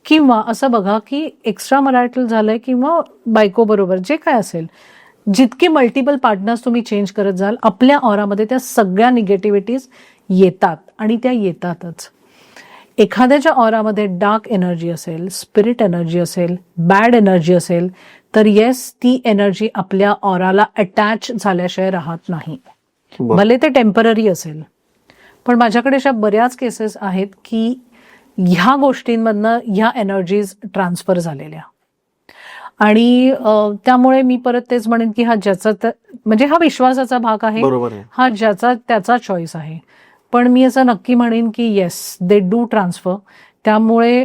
Speaker 1: किंवा असं बघा की एक्स्ट्रा मॅरिटल झालंय किंवा बायको बरोबर जे काय असेल, जितके मल्टिपल पार्टनर्स तुम्ही चेंज करत जाल, आपल्या ऑरामध्ये त्या सगळ्या निगेटिव्हिटीज येतात आणि त्या येतातच. एखाद्याच्या ऑरामध्ये डार्क एनर्जी असेल, स्पिरिट एनर्जी असेल, बॅड एनर्जी असेल, तर येस, ती एनर्जी आपल्या ऑराला अटॅच झाल्याशिवाय राहत नाही. भले ते टेम्पररी असेल, पण माझ्याकडे अशा बऱ्याच केसेस आहेत की ह्या गोष्टींमधनं ह्या एनर्जीज ट्रान्सफर झालेल्या. आणि त्यामुळे मी परत तेच म्हणेन की हा ज्याचा म्हणजे हा विश्वासाचा भाग आहे, हा ज्याचा त्याचा चॉईस आहे. पण मी असं नक्की म्हणेन की येस, दे डू ट्रान्सफर. त्यामुळे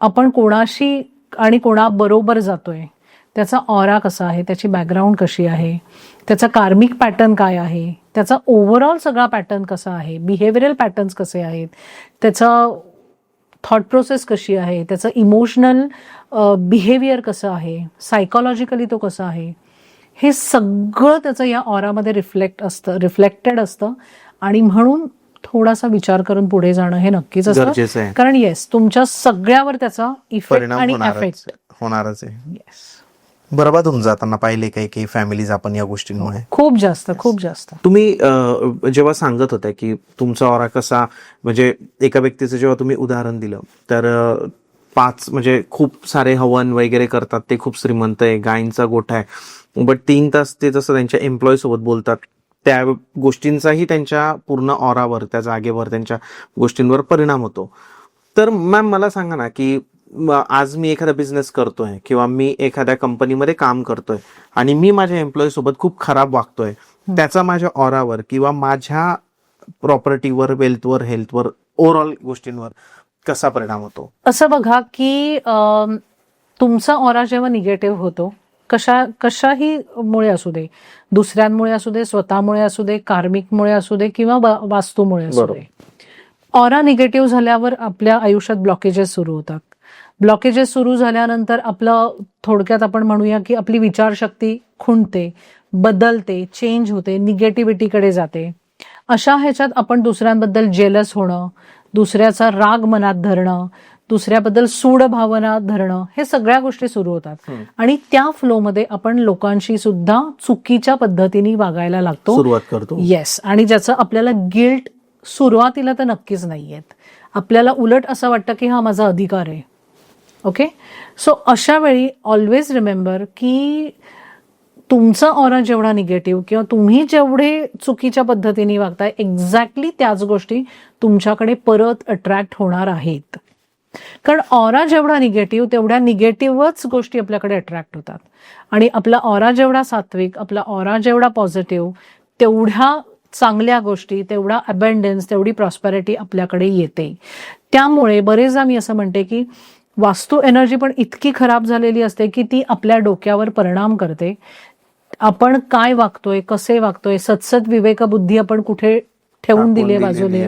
Speaker 1: आपण कोणाशी आणि कोणाबरोबर जातोय, त्याचा ऑरा कसा आहे, त्याची बॅकग्राऊंड कशी आहे, त्याचा कार्मिक पॅटर्न काय आहे, त्याचा ओव्हरऑल सगळा पॅटर्न कसा आहे, बिहेवियरल पॅटर्न्स कसे आहेत, त्याचा थॉट प्रोसेस कशी आहे, त्याचं इमोशनल बिहेवियर कसं आहे, सायकोलॉजिकली तो कसा आहे, हे सगळं त्याचं या ऑरामध्ये रिफ्लेक्टेड असतं. आणि म्हणून थोडासा विचार करून पुढे जाणं हे नक्कीच असतं. कारण येस, तुमच्या सगळ्यावर त्याचा इफेक्ट आणि एफेक्ट
Speaker 2: होणारच आहे.
Speaker 1: येस,
Speaker 2: बरोबर. होऊन जाताना पाहिले काही फॅमिलीज आपण या गोष्टींमुळे
Speaker 1: खूप जास्त.
Speaker 2: तुम्ही जेव्हा सांगत होत्या की तुमचा ऑरा कसा, म्हणजे एका व्यक्तीचं जेव्हा तुम्ही उदाहरण दिलं, तर 5 म्हणजे खूप सारे हवन वगैरे करतात, ते खूप श्रीमंत आहे, गायींचा गोठा आहे, बट 3 तास ते जसं त्यांच्या एम्प्लॉई सोबत बोलतात, त्या गोष्टींचाही त्यांच्या पूर्ण ऑरावर, त्या जागेवर, त्यांच्या गोष्टींवर परिणाम होतो. तर मॅम मला सांगा ना की आज मी एखादा बिझनेस करतोय किंवा मी एखाद्या कंपनीमध्ये काम करतोय आणि मी माझ्या एम्प्लॉई सोबत खूप खराब वागतोय, त्याचा माझ्या ऑरावर किंवा माझ्या प्रॉपर्टीवर, वेल्थवर, हेल्थवर, ओव्हरऑल गोष्टींवर कसा परिणाम होतो?
Speaker 1: असं बघा की तुमचा ऑरा जेव्हा निगेटिव्ह होतो, कशाही मुळे असू दे, दुसऱ्यांमुळे असू दे, स्वतःमुळे असू दे, कार्मिकमुळे असू दे किंवा वास्तूमुळे असू दे, ऑरा निगेटिव्ह झाल्यावर आपल्या आयुष्यात ब्लॉकेजेस सुरू होतात. ब्लॉकेजेस सुरू झाल्यानंतर आपलं, थोडक्यात आपण म्हणूया की आपली विचारशक्ती खुंटते, बदलते, चेंज होते, निगेटिव्हिटीकडे जाते. अशा ह्याच्यात आपण दुसऱ्यांबद्दल जेलस होणं, दुसऱ्याचा राग मनात धरणं, दुसऱ्याबद्दल सूड भावना धरणं, हे सगळ्या गोष्टी सुरू होतात. आणि त्या फ्लोमध्ये आपण लोकांशी सुद्धा चुकीच्या पद्धतीने वागायला लागतो,
Speaker 2: सुरुवात करतो.
Speaker 1: येस. आणि ज्याचं आपल्याला गिल्ट सुरुवातीला तर नक्कीच नाहीयेत. आपल्याला उलट असं वाटतं की हा माझा अधिकार आहे. ओके, सो अशा वेळी ऑलवेज रिमेंबर की तुमचा ऑरा जेवढा निगेटिव्ह किंवा तुम्ही जेवढे चुकीच्या पद्धतीने वागताय, एक्झॅक्टली त्याच गोष्टी तुमच्याकडे परत अट्रॅक्ट होणार आहेत. कारण ऑरा जेवढा निगेटिव्ह, तेवढ्या निगेटिव्हच गोष्टी आपल्याकडे अट्रॅक्ट होतात. आणि आपला ऑरा जेवढा सात्विक, आपला ऑरा जेवढा पॉझिटिव्ह, तेवढ्या चांगल्या गोष्टी, तेवढा अबंडन्स, तेवढी प्रॉस्पेरिटी आपल्याकडे येते. त्यामुळे बरेचदा मी असं म्हणते की वास्तू एनर्जी पण इतकी खराब झालेली असते की ती आपल्या डोक्यावर परिणाम करते. आपण काय वागतोय, कसे वागतोय, सत्सद विवेकबुद्धी आपण कुठे ठेवून दिली बाजूने,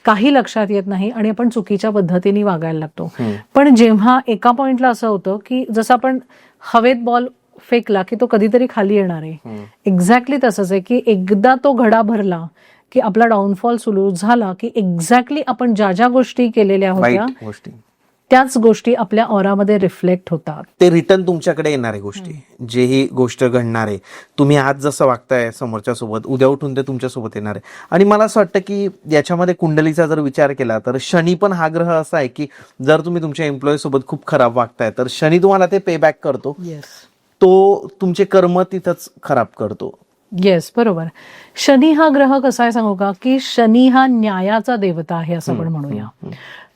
Speaker 1: काही लक्षात येत नाही आणि आपण चुकीच्या पद्धतीने वागायला लागतो. पण जेव्हा एका पॉइंटला असं होतं की जसं आपण हवेत बॉल फेकला की तो कधीतरी खाली येणार आहे, एक्झॅक्टली तसंच आहे की एकदा तो घडा भरला की आपला डाऊनफॉल सुरू झाला की एक्झॅक्टली आपण ज्या ज्या गोष्टी केलेल्या होत्या त्याच गोष्टी आपल्या ऑरामध्ये रिफ्लेक्ट होतात.
Speaker 2: ते रिटर्न तुमच्याकडे येणाऱ्या गोष्टी, जेही गोष्ट घडणार आहे, तुम्ही आज जसं वागताय समोरच्या सोबत, उद्या उठून ते तुमच्या सोबत येणार आहे. आणि मला असं वाटतं की याच्यामध्ये कुंडलीचा जर विचार केला तर शनी पण हा ग्रह असा आहे की जर तुम्ही तुमच्या एम्प्लॉई सोबत खूप खराब वागताय तर शनी तुम्हाला ते पे बॅक करतो. तो तुमचे कर्म तिथंच खराब करतो.
Speaker 1: येस, बरोबर. शनी हा ग्रह कसा आहे सांगू का, की शनी हा न्यायाचा देवता आहे असं आपण म्हणूया.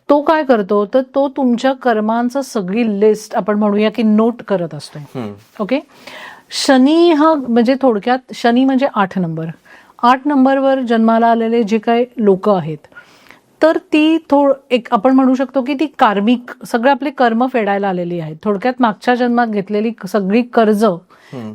Speaker 1: तो काय करतो तर तो तुमच्या कर्मांचं सगळी लिस्ट आपण म्हणूया की नोट करत असतो. ओके, शनी हा म्हणजे थोडक्यात शनी म्हणजे 8 नंबर. 8 नंबरवर जन्माला आलेले जे काही लोक आहेत तर ती एक आपण म्हणू शकतो की ती कार्मिक, सगळे आपले कर्म फेडायला आलेली आहेत. थोडक्यात मागच्या जन्मात घेतलेली सगळी कर्ज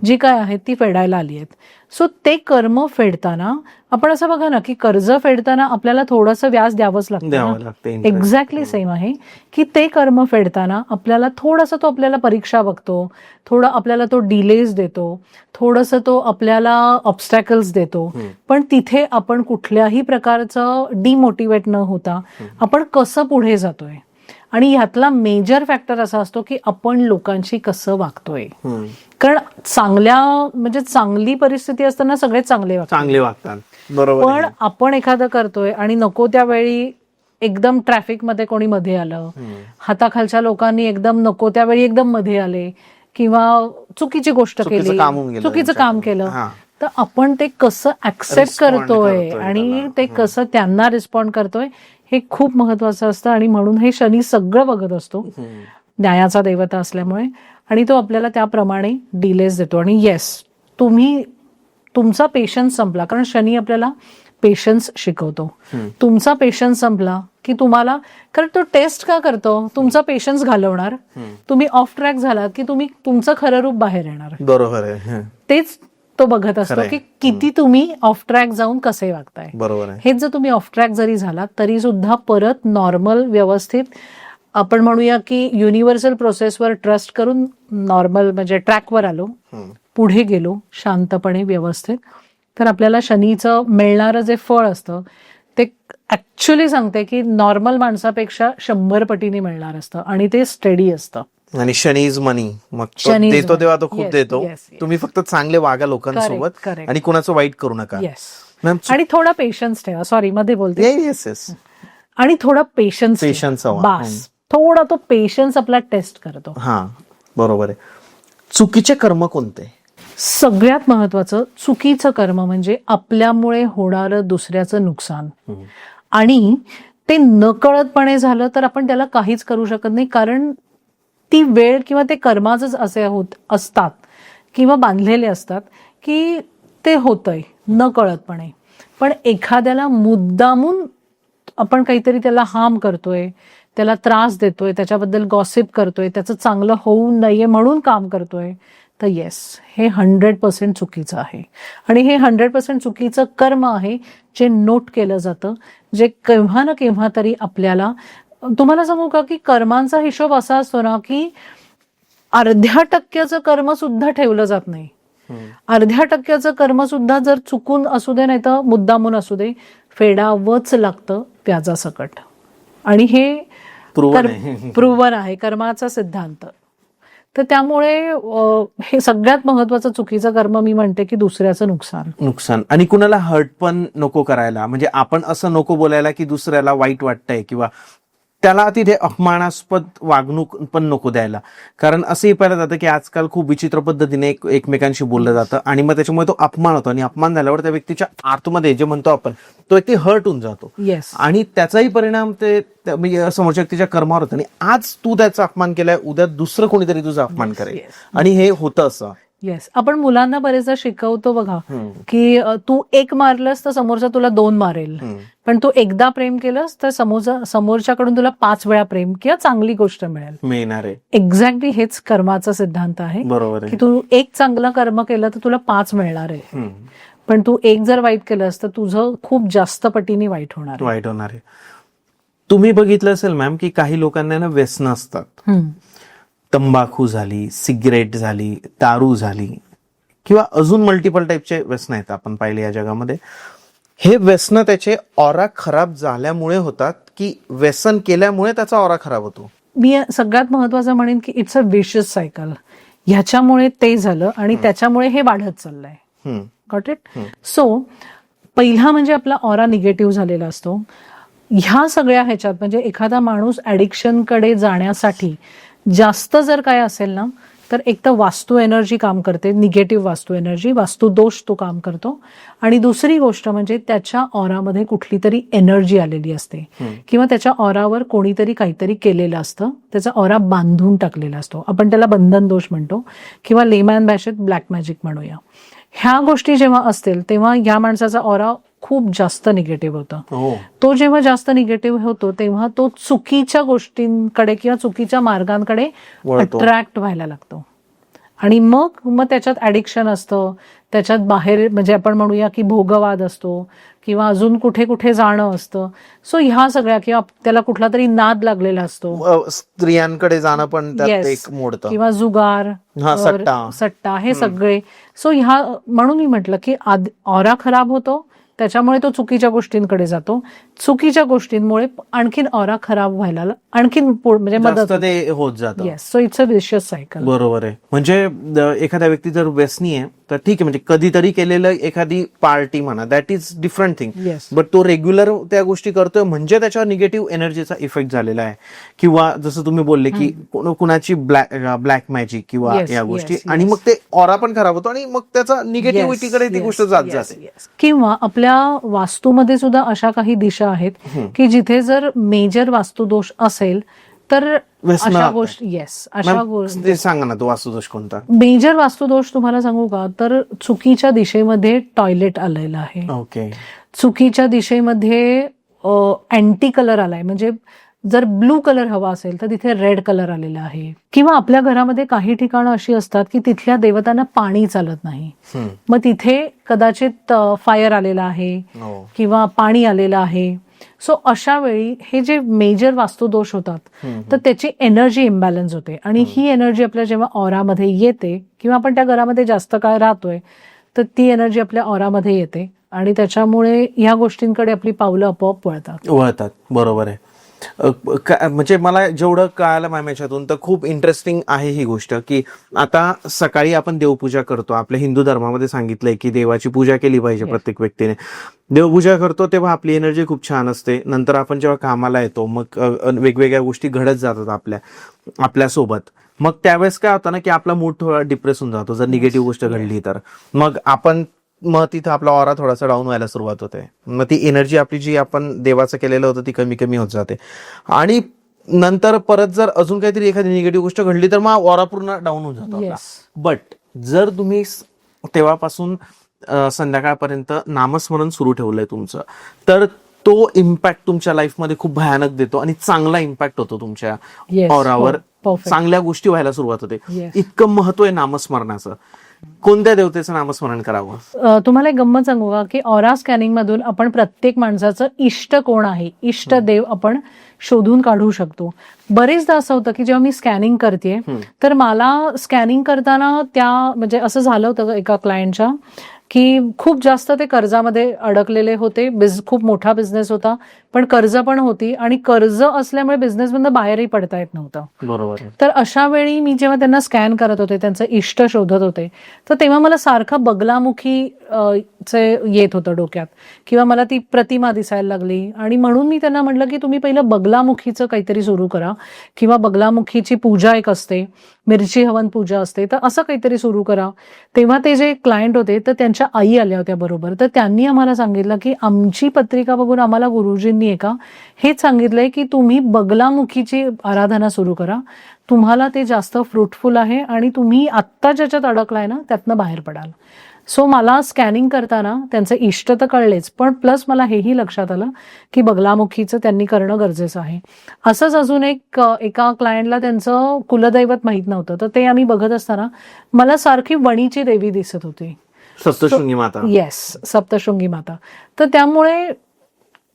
Speaker 1: जी काय आहेत ती फेडायला आली आहेत. सो ते कर्म फेडताना आपण असं बघा ना की कर्ज फेडताना आपल्याला थोडंसं व्याज द्यावंच लागतं. एक्झॅक्टली सेम आहे की ते कर्म फेडताना आपल्याला थोडंसं तो आपल्याला परीक्षा बघतो, थोडं आपल्याला तो डिलेज देतो, थोडंसं तो आपल्याला ऑब्स्टॅकल्स देतो, पण तिथे आपण कुठल्याही प्रकारचं डिमोटिवेट न होता आपण कसं पुढे जातोय. आणि ह्यातला मेजर फॅक्टर असा असतो की आपण लोकांशी कसं वागतोय. कारण चांगली परिस्थिती असताना सगळे चांगले
Speaker 2: वागतात, बरोबर.
Speaker 1: पण आपण एखादं करतोय आणि नको त्यावेळी एकदम ट्रॅफिकमध्ये कोणी मध्ये आलं, हाताखालच्या लोकांनी एकदम नको त्यावेळी एकदम मध्ये आले किंवा चुकीची गोष्ट केली, चुकीचं काम केलं, तर आपण ते कसं ऍक्सेप्ट करतोय आणि ते कसं त्यांना रिस्पॉन्ड करतोय हे खूप महत्वाचं असतं. आणि म्हणून हे शनी सगळं बघत असतो, न्यायाचा देवता असल्यामुळे, आणि तो आपल्याला त्याप्रमाणे डिलेज देतो. आणि येस, तुमचा पेशन्स संपला, कारण शनी आपल्याला पेशन्स शिकवतो. तुमचा पेशन्स संपला की तुम्हाला, कारण तो टेस्ट का करतो, तुमचा पेशन्स घालवणार, तुम्ही ऑफ ट्रॅक झालात की तुम्ही तुमचं खरं रूप बाहेर येणार.
Speaker 2: बरोबर आहे.
Speaker 1: तेच तो बघत असतो की किती तुम्ही ऑफ ट्रॅक जाऊन कसे वागताय.
Speaker 2: बरोबर आहे.
Speaker 1: हेच जर तुम्ही ऑफ ट्रॅक जरी झालात तरी सुद्धा परत नॉर्मल व्यवस्थित, आपण म्हणूया की युनिव्हर्सल प्रोसेसवर ट्रस्ट करून नॉर्मल म्हणजे ट्रॅकवर आलो, पुढे गेलो शांतपणे व्यवस्थित, तर आपल्याला शनीचं मिळणारं जे फळ असतं ते ऍक्च्युली सांगते की नॉर्मल माणसापेक्षा 100 पटीने मिळणार असतं आणि ते स्टेडी असतं.
Speaker 2: आणि शनी इज मनी, मग देतो तेव्हा तो खूप देतो. तुम्ही फक्त चांगले वागा लोकांसोबत आणि कुणाचं वाईट करू नका.
Speaker 1: आणि थोडा पेशन्स ठेवा. सॉरी मध्ये बोलते. आणि थोडा पेशन्स बास, थोडा तो पेशन्स आपला टेस्ट करतो.
Speaker 2: हा, बरोबर आहे. चुकीचे कर्म कोणते?
Speaker 1: सगळ्यात महत्वाचं चुकीचं कर्म म्हणजे आपल्यामुळे होणारं दुसऱ्याचं नुकसान. आणि ते नकळतपणे झालं तर आपण त्याला काहीच करू शकत नाही, कारण ती वेळ किंवा ते कर्माच असे असतात किंवा बांधलेले असतात की ते होतंय नकळतपणे. पण एखाद्याला मुद्दामून आपण काहीतरी त्याला हार्म करतोय, त्याला त्रास देतोय, त्याच्याबद्दल गॉसिप करतोय, त्याचं चांगलं होऊ नये म्हणून काम करतोय, तर येस, हे 100% चुकीचं आहे. आणि हे 100% चुकीचं कर्म आहे जे नोट केलं जातं, जे केव्हा ना केव्हा तरी आपल्याला, तुम्हाला सांगू का की कर्मांचा हिशोब असा असतो ना की 0.5% कर्म सुद्धा ठेवलं जात नाही. 0.5% कर्म सुद्धा जर चुकून असू दे नाही तर मुद्दामून असू दे, फेडावंच लागतं व्याजासकट. आणि हे प्रूव्हन आहे कर्माचा सिद्धांत. तर त्यामुळे हे सगळ्यात महत्वाचं चुकीचं कर्म मी म्हणते की दुसऱ्याचं नुकसान.
Speaker 2: आणि कुणाला हर्ट पण नको करायला, म्हणजे आपण असं नको बोलायला की दुसऱ्याला वाईट वाटतंय किंवा त्याला तिथे अपमानास्पद वागणूक पण नको द्यायला. कारण असंही पाहिलं जातं की आजकाल खूप विचित्र पद्धतीने एकमेकांशी बोललं जातं आणि मग त्याच्यामुळे तो अपमान होतो, आणि अपमान झाल्यावर त्या व्यक्तीच्या आतमध्ये जे म्हणतो आपण तो व्यक्ती हर्ट होऊन जातो. आणि त्याचाही परिणाम ते समोरच्या व्यक्तीच्या कर्मावर होतो. आणि आज तू त्याचा अपमान केलाय, उद्या दुसरं कोणीतरी तुझा अपमान करेल, आणि हे होतं असं.
Speaker 1: येस, आपण मुलांना बरेचदा शिकवतो बघा की तू एक मारलंस तर समोरचा तुला 2 मारेल, पण तू एकदा प्रेम केलंस तर समोरच्याकडून तुला 5 वेळा प्रेम किंवा चांगली गोष्ट मिळणार आहे. एक्झॅक्टली हेच कर्माचा सिद्धांत आहे.
Speaker 2: बरोबर
Speaker 1: की तू एक चांगलं कर्म केलं तर तुला 5 मिळणार आहे, पण तू एक जर वाईट केलंस तर तुझं खूप जास्त पटीने वाईट होणार आहे.
Speaker 2: तुम्ही बघितलं असेल मॅम की काही लोकांना ना व्यसनं असतात. तंबाखू झाली, सिगरेट झाली, दारू झाली, किंवा अजून मल्टिपल टाईपचे व्यसन आहेत आपण पाहिले या जगामध्ये. हे व्यसन त्याचे ऑरा खराब झाल्यामुळे होतात की व्यसन केल्यामुळे त्याचा ऑरा खराब होतो?
Speaker 1: मी सगळ्यात महत्वाचं म्हणेन की इट्स अ विशियस सायकल. ह्याच्यामुळे ते झालं आणि त्याच्यामुळे हे वाढत चाललंय. Got it? सो पहिला म्हणजे आपला ऑरा निगेटिव्ह झालेला असतो. ह्या सगळ्या ह्याच्यात म्हणजे एखादा माणूस ऍडिक्शनकडे जाण्यासाठी जास्त जर काय असेल ना तर एक तर वास्तू एनर्जी काम करते, निगेटिव्ह वास्तू एनर्जी, वास्तू दोष तो काम करतो. आणि दुसरी गोष्ट म्हणजे त्याच्या ऑरामध्ये कुठली तरी एनर्जी आलेली असते किंवा त्याच्या ऑरावर कोणीतरी काहीतरी केलेलं असतं, त्याचा ऑरा बांधून टाकलेला असतो. आपण त्याला बंधन दोष म्हणतो किंवा लेमॅन भाषेत ब्लॅक मॅजिक म्हणूया. ह्या गोष्टी जेव्हा असतील तेव्हा ह्या माणसाचा ऑरा खूप जास्त निगेटिव्ह होतं. तो जेव्हा जास्त निगेटिव्ह होतो तेव्हा तो चुकीच्या गोष्टींकडे किंवा चुकीच्या मार्गांकडे अट्रॅक्ट व्हायला लागतो. आणि मग त्याच्यात ऍडिक्शन असतं, त्याच्यात बाहेर म्हणजे आपण म्हणूया की भोगवाद असतो किंवा अजून कुठे कुठे जाणं असतं. सो ह्या सगळ्या किंवा त्याला कुठला तरी नाद लागलेला असतो,
Speaker 2: स्त्रियांकडे जाणं पण त्यात
Speaker 1: Yes.
Speaker 2: एक मोडतं.
Speaker 1: किंवा जुगार, सट्टा, हे सगळे. सो ह्या म्हणून मी म्हटलं की ऑरा खराब होतो, त्याच्यामुळे तो चुकीच्या गोष्टींकडे जातो, चुकीच्या गोष्टींमुळे आणखीन ऑरा खराब व्हायला आणखीन म्हणजे मदत
Speaker 2: जास्त ते होत जातं.
Speaker 1: Yes. So it's a vicious cycle.
Speaker 2: बरोबर आहे. म्हणजे एखाद्या व्यक्ती जर व्यसनी आहे तर ठीक आहे, म्हणजे कधीतरी केलेलं एखादी पार्टी म्हणा, that is different thing.
Speaker 1: Yes.
Speaker 2: But तो रेग्युलर त्या गोष्टी करतोय म्हणजे त्याच्यावर निगेटिव्ह एनर्जीचा इफेक्ट झालेला आहे. किंवा जसं तुम्ही बोलले की कुणाची ब्लॅक मॅजिक किंवा
Speaker 1: Yes,
Speaker 2: या गोष्टी,
Speaker 1: yes,
Speaker 2: आणि
Speaker 1: yes.
Speaker 2: मग ते ऑरा पण खराब होतो आणि मग त्याचा निगेटिव्हिटीकडे ती गोष्ट जात जाते.
Speaker 1: किंवा आपल्या वास्तूमध्ये सुद्धा अशा काही दिशा आहेत की जिथे जर मेजर वास्तुदोष असेल तर अशा गोष्टी अशा गोष्टी.
Speaker 2: ते सांगा ना, तो वास्तुदोष कोणता?
Speaker 1: मेजर वास्तुदोष तुम्हाला सांगू का, तर चुकीच्या दिशेमध्ये टॉयलेट आलेलं आहे,
Speaker 2: ओके,
Speaker 1: चुकीच्या दिशेमध्ये अँटी कलर आलाय, म्हणजे जर ब्लू कलर हवा असेल तर तिथे रेड कलर आलेला आहे. किंवा आपल्या घरामध्ये काही ठिकाणं अशी असतात की तिथल्या देवतांना पाणी चालत नाही, मग तिथे कदाचित फायर आलेला आहे किंवा पाणी आलेलं आहे. सो अशा वेळी हे जे मेजर वास्तुदोष होतात तर त्याची एनर्जी इम्बॅलन्स होते, आणि ही एनर्जी आपल्या जेव्हा ऑरामध्ये येते किंवा आपण त्या घरामध्ये जास्त काळ राहतोय तर ती एनर्जी आपल्या ऑरामध्ये येते आणि त्याच्यामुळे ह्या गोष्टींकडे आपली पावलं आपोआप वळतात.
Speaker 2: बरोबर आहे. म्हणजे मला जेवढं कळालं मॅम याच्यातून, तर खूप इंटरेस्टिंग आहे ही गोष्ट की आता सकाळी आपण देवपूजा करतो. आपल्या हिंदू धर्मामध्ये सांगितलंय की देवाची पूजा केली पाहिजे प्रत्येक व्यक्तीने. देवपूजा करतो तेव्हा आपली एनर्जी खूप छान असते. नंतर आपण जेव्हा कामाला येतो मग वेगवेगळ्या गोष्टी घडत जातात आपल्यासोबत. मग त्यावेळेस काय होतं ना की आपला मूड थोडा डिप्रेस होऊन जातो जर निगेटिव्ह गोष्ट घडली तर. मग तिथं आपला ऑरा थोडासा डाऊन व्हायला सुरुवात होते. मग ती एनर्जी आपली जी आपण देवाचं केलेलं होतं ती कमी कमी होत जाते, आणि नंतर परत जर अजून काहीतरी एखादी निगेटिव्ह गोष्ट घडली तर मग ऑरा पूर्ण डाऊन होऊन जातो आपला. बट जर तुम्ही तेव्हापासून संध्याकाळपर्यंत नामस्मरण सुरू ठेवलंय तुमचं, तर तो इम्पॅक्ट तुमच्या लाईफमध्ये खूप भयानक देतो आणि चांगला इम्पॅक्ट होतो तुमच्या ऑरावर. चांगल्या गोष्टी व्हायला सुरुवात होते. इतकं महत्व आहे नामस्मरणाचं. कोणत्या देवतेचं नामस्मरण करावं?
Speaker 1: तुम्हाला एक गंमत सांगू का की ऑरा स्कॅनिंग मधून आपण प्रत्येक माणसाचं इष्ट कोण आहे, इष्ट देव आपण शोधून काढू शकतो. बरेचदा असं होतं की जेव्हा मी स्कॅनिंग करते तर मला स्कॅनिंग करताना म्हणजे असं झालं होतं एका क्लायंटच्या की खूप जास्त ते कर्जामध्ये अडकलेले होते. खूप मोठा बिझनेस होता पण कर्ज पण होती, आणि कर्ज असल्यामुळे बिझनेसमधनं बाहेरही पडता येत नव्हतं.
Speaker 2: बरोबर.
Speaker 1: तर अशा वेळी मी जेव्हा त्यांना स्कॅन करत होते, त्यांचं इष्ट शोधत होते, तर तेव्हा मला सारखं बगलामुखी चे येत होतं डोक्यात, किंवा मला ती प्रतिमा दिसायला लागली. आणि म्हणून मी त्यांना म्हटलं की तुम्ही पहिलं बगलामुखीचं काहीतरी सुरू करा, किंवा बगलामुखीची पूजा एक असते, मिरची हवन पूजा असते, तर असं काहीतरी सुरू करा. तेव्हा ते जे क्लायंट होते तर त्यांच्या आई आल्या होत्या बरोबर. तर त्यांनी आम्हाला सांगितलं की आमची पत्रिका बघून आम्हाला गुरुजींनी एका हेच सांगितलंय की तुम्ही बगलामुखीची आराधना सुरू करा, तुम्हाला ते जास्त फ्रुटफुल आहे आणि तुम्ही आत्ता ज्याच्यात अडकलाय ना त्यातनं बाहेर पडाल. सो मला स्कॅनिंग करताना त्यांचे इष्ट तर कळलेच, पण प्लस मला हेही लक्षात आलं की बगलामुखीचं त्यांनी करणं गरजेचं आहे. असंच अजून एका क्लायंटला त्यांचं कुलदैवत माहीत नव्हतं, तर ते आम्ही बघत असताना मला सारखी वणीची देवी दिसत होती,
Speaker 2: सप्तशृंगी माता.
Speaker 1: येस, सप्तशृंगी माता. तर त्यामुळे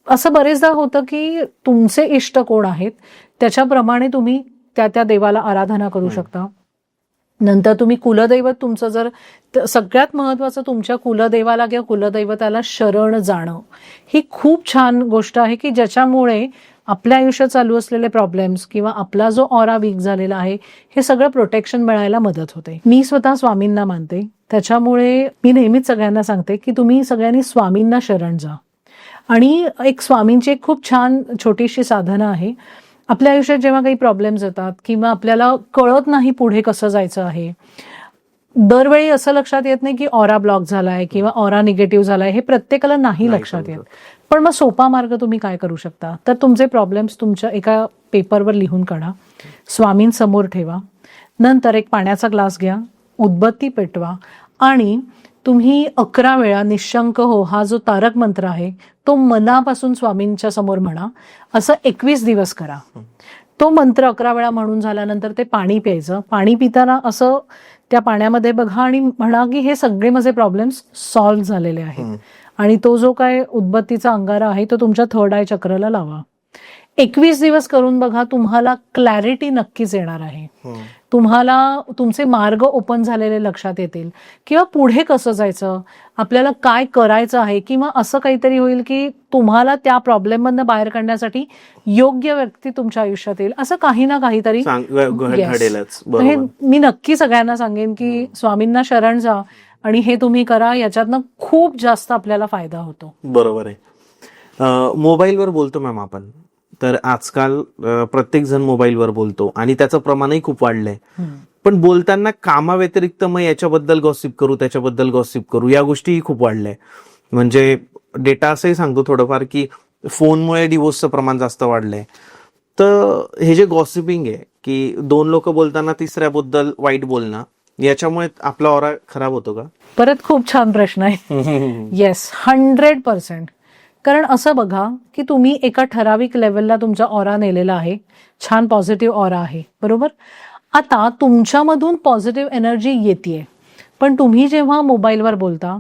Speaker 1: असं बरेचदा होतं की तुमचे इष्ट कोण आहेत त्याच्याप्रमाणे तुम्ही त्या देवाला आराधना करू शकता. नंतर तुम्ही कुलदैवत तुमचं जर, सगळ्यात महत्वाचं तुमच्या कुलदेवाला किंवा कुलदैवताला शरण जाणं ही खूप छान गोष्ट आहे की ज्याच्यामुळे आपल्या आयुष्यात चालू असलेले प्रॉब्लेम्स किंवा आपला जो ऑरा वीक झालेला आहे हे सगळं प्रोटेक्शन मिळायला मदत होते. मी स्वतः स्वामींना मानते, त्याच्यामुळे मी नेहमीच सगळ्यांना सांगते की तुम्ही सगळ्यांनी स्वामींना शरण जा. आणि एक स्वामींची एक खूप छान छोटीशी साधना आहे. आपल्या आयुष्यात जेव्हा काही प्रॉब्लेम्स येतात किंवा आपल्याला कळत नाही पुढे कसं जायचं आहे, दरवेळी असं लक्षात येत नाही की ऑरा ब्लॉक झालाय किंवा ऑरा निगेटिव्ह झालाय, हे प्रत्येकाला नाही लक्षात येत. पण मग सोपा मार्ग तुम्ही काय करू शकता, तर तुमचे प्रॉब्लेम्स तुमच्या एका पेपरवर लिहून काढा, स्वामींसमोर ठेवा, नंतर एक पाण्याचा ग्लास घ्या, उदबत्ती पेटवा, आणि तुम्ही 11 वेळा निशंक हो हा जो तारक मंत्र आहे तो मनापासून स्वामींच्या समोर म्हणा. असं 21 दिवस करा. तो मंत्र 11 वेळा म्हणून झाल्यानंतर ते पाणी प्यायचं. पाणी पिताना असं त्या पाण्यामध्ये बघा आणि म्हणा की हे सगळे माझे प्रॉब्लेम्स सॉल्व्ह झालेले आहेत. आणि तो जो काय उदबत्तीचा अंगारा आहे तो तुमच्या थर्ड आय चक्राला लावा. 21 दिवस करून बघा, तुम्हाला क्लॅरिटी नक्कीच येणार आहे. तुम्हाला तुमचे मार्ग ओपन झालेले लक्षात येतील, किंवा पुढे कसं जायचं, आपल्याला काय करायचं आहे, किंवा असं काहीतरी होईल की तुम्हाला त्या प्रॉब्लेम मधनं बाहेर काढण्यासाठी योग्य व्यक्ती तुमच्या आयुष्यात येईल. असं काही ना काहीतरी हे मी नक्की सगळ्यांना सांगेन की स्वामींना शरण जा आणि हे तुम्ही करा. याच्यातनं खूप जास्त आपल्याला फायदा होतो.
Speaker 2: बरोबर आहे. मोबाईलवर बोलतो मॅम आपण, तर आजकाल प्रत्येक जण मोबाईलवर बोलतो आणि त्याचं प्रमाणही खूप वाढलंय. पण बोलताना कामाव्यतिरिक्त मग याच्याबद्दल गॉसिप करू, त्याच्याबद्दल गॉसिप करू, या गोष्टीही खूप वाढलंय. म्हणजे डेटा असंही सांगतो थोडंफार की फोनमुळे डिवोर्सचं प्रमाण जास्त वाढलंय. तर हे जे गॉसिपिंग आहे की दोन लोक बोलताना तिसऱ्याबद्दल वाईट बोलणं, याच्यामुळे आपला ऑरा खराब होतो का?
Speaker 1: परत खूप छान प्रश्न आहे. येस, 100%. कारण असं बघा की तुम्ही एका ठराविक लेवलला तुमचा ऑरा नेलेला आहे, छान पॉझिटिव्ह ऑरा आहे, बरोबर. आता तुमच्यामधून पॉझिटिव्ह एनर्जी येते, पण तुम्ही जेव्हा मोबाईलवर बोलता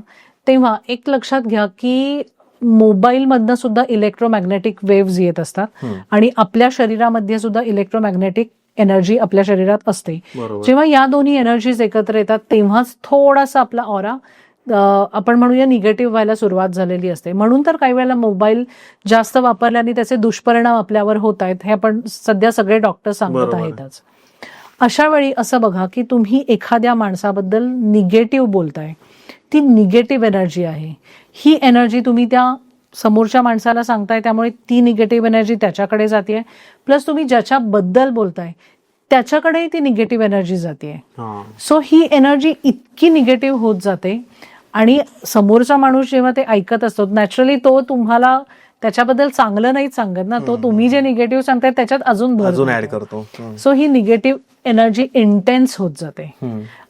Speaker 1: तेव्हा एक लक्षात घ्या की मोबाईलमधनं सुद्धा इलेक्ट्रोमॅग्नेटिक वेव्हज येत असतात आणि आपल्या शरीरामध्ये सुद्धा इलेक्ट्रोमॅग्नेटिक एनर्जी आपल्या शरीरात असते. जेव्हा या दोन्ही एनर्जीज एकत्र येतात तेव्हाच थोडासा आपला ऑरा आपण म्हणूया निगेटिव्ह व्हायला सुरुवात झालेली असते. म्हणून तर काही वेळेला मोबाईल जास्त वापरल्याने त्याचे दुष्परिणाम आपल्यावर होत आहेत, हे आपण सध्या सगळे डॉक्टर सांगत आहेतच. अशा वेळी असं बघा की तुम्ही एखाद्या माणसाबद्दल निगेटिव्ह बोलताय, ती निगेटिव्ह एनर्जी आहे. ही एनर्जी तुम्ही त्या समोरच्या माणसाला सांगताय, त्यामुळे ती निगेटिव्ह एनर्जी त्याच्याकडे जाते. प्लस तुम्ही ज्याच्याबद्दल बोलताय त्याच्याकडेही ती निगेटिव्ह एनर्जी जाते. सो ही एनर्जी इतकी निगेटिव्ह होत जाते आणि समोरचा माणूस जेव्हा ते ऐकत असतो, नॅचरली तो तुम्हाला त्याच्याबद्दल चांगलं नाही सांगत ना, तो तुम्ही जे निगेटिव्ह सांगताय त्याच्यात अजून ऍड करतो. सो ही निगेटिव्ह एनर्जी इंटेन्स होत जाते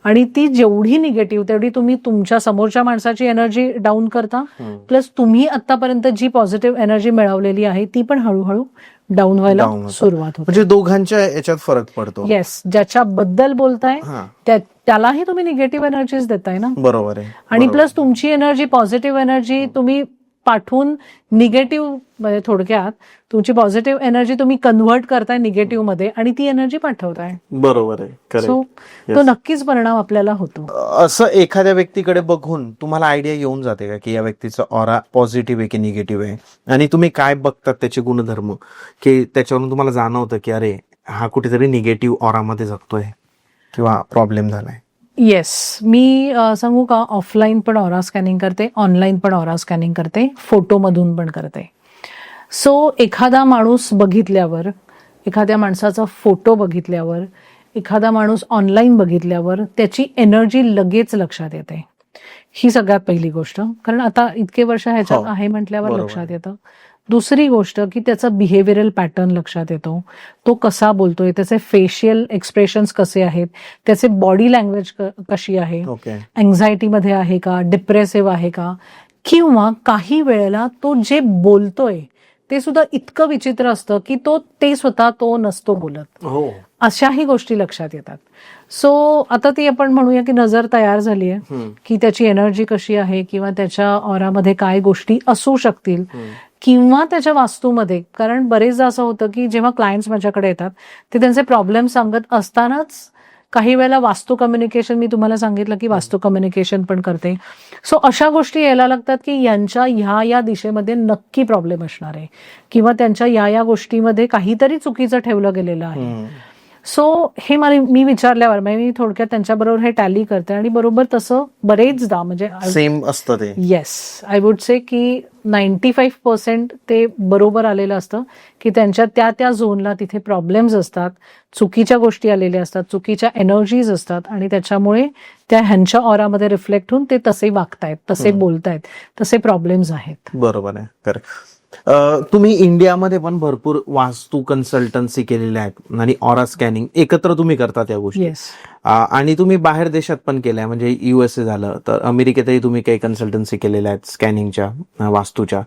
Speaker 1: आणि ती जेवढी निगेटिव्ह तेवढी तुम्ही तुमच्या समोरच्या माणसाची एनर्जी डाऊन करता. प्लस तुम्ही आतापर्यंत जी पॉझिटिव्ह एनर्जी मिळवलेली आहे ती पण हळूहळू डाऊन व्हायला सुरुवात होते.
Speaker 2: म्हणजे दोघांच्या याच्यात फरक पडतो.
Speaker 1: येस, ज्याच्याबद्दल बोलताय त्यालाही तुम्ही निगेटिव्ह एनर्जीज देताय ना.
Speaker 2: बरोबर आहे.
Speaker 1: आणि प्लस तुमची एनर्जी, पॉझिटिव्ह एनर्जी तुम्ही पाठवून निगेटिव्ह, म्हणजे थोडक्यात तुमची पॉझिटिव्ह एनर्जी तुम्ही कन्व्हर्ट करताय निगेटिव्ह मध्ये आणि ती एनर्जी पाठवताय.
Speaker 2: बरोबर आहे.
Speaker 1: सो तो नक्कीच परिणाम आपल्याला होतो.
Speaker 2: असं एखाद्या व्यक्तीकडे बघून तुम्हाला आयडिया येऊन जाते का की या व्यक्तीचा ऑरा पॉझिटिव्ह आहे की निगेटिव्ह आहे, आणि तुम्ही काय बघतात त्याचे गुणधर्म की त्याच्यावरून तुम्हाला जाणवतं की अरे हा कुठेतरी निगेटिव्ह ऑरामध्ये जगतोय किंवा प्रॉब्लेम झालाय?
Speaker 1: येस, मी सांगू का, ऑफलाईन पण ऑरा स्कॅनिंग करते, ऑनलाईन पण ऑरा स्कॅनिंग करते, फोटोमधून पण करते. सो एखादा माणूस बघितल्यावर, एखाद्या माणसाचा फोटो बघितल्यावर, एखादा माणूस ऑनलाईन बघितल्यावर त्याची एनर्जी लगेच लक्षात येते. ही सगळ्यात पहिली गोष्ट, कारण आता इतके वर्ष ह्याच्यात आहे म्हटल्यावर लक्षात येतं. दुसरी गोष्ट की त्याचा बिहेवियरल पॅटर्न लक्षात येतो, तो कसा बोलतोय, त्याचे फेशियल एक्सप्रेशन्स कसे आहेत, त्याचे बॉडी लँग्वेज कशी आहे, अँझायटीमध्ये आहे का, डिप्रेसिव्ह आहे का, किंवा काही वेळेला तो जे बोलतोय ते सुद्धा इतकं विचित्र असतं की ते स्वतः तो नसतो बोलत. अशाही गोष्टी लक्षात येतात. सो आता ती आपण म्हणूया की नजर तयार झाली आहे की त्याची एनर्जी कशी आहे, किंवा त्याच्या ऑरामध्ये काय गोष्टी असू शकतील, किंवा त्याच्या वास्तूमध्ये. कारण बरेचदा असं होतं की जेव्हा क्लायंट्स माझ्याकडे येतात ते त्यांचे प्रॉब्लेम सांगत असतानाच काही वेळेला वास्तू कम्युनिकेशन, मी तुम्हाला सांगितलं की वास्तू कम्युनिकेशन पण करते. सो अशा गोष्टी यायला लागतात की यांच्या ह्या दिशेमध्ये नक्की प्रॉब्लेम असणार आहे, किंवा त्यांच्या या गोष्टीमध्ये काहीतरी चुकीचं ठेवलं गेलेलं आहे. सो हे मी विचारल्यावर मी थोडक्यात त्यांच्याबरोबर हे टॅली करते आणि बरोबर तसं बरेचदा, म्हणजे
Speaker 2: सेम असतं ते.
Speaker 1: येस, आय वुड से की 95% ते बरोबर आलेलं असतं की त्यांच्या त्या झोनला तिथे प्रॉब्लेम्स असतात, चुकीच्या गोष्टी आलेल्या असतात, चुकीच्या एनर्जीज असतात, आणि त्याच्यामुळे त्या ह्यांच्या ऑरामध्ये रिफ्लेक्ट होऊन ते तसे वागतायत, तसे बोलतायत, तसे प्रॉब्लेम्स आहेत.
Speaker 2: बरोबर आहे. करेक्ट. तुम्ही इंडियामध्ये पण भरपूर वास्तू कन्सल्टन्सी केलेल्या आहेत आणि ऑरा स्कॅनिंग एकत्र तुम्ही करता त्या गोष्टी. आणि तुम्ही बाहेर देशात पण केलंय, म्हणजे USA झालं, तर अमेरिकेतही तुम्ही काही कन्सल्टन्सी केलेल्या आहेत स्कॅनिंगच्या, वास्तूच्या.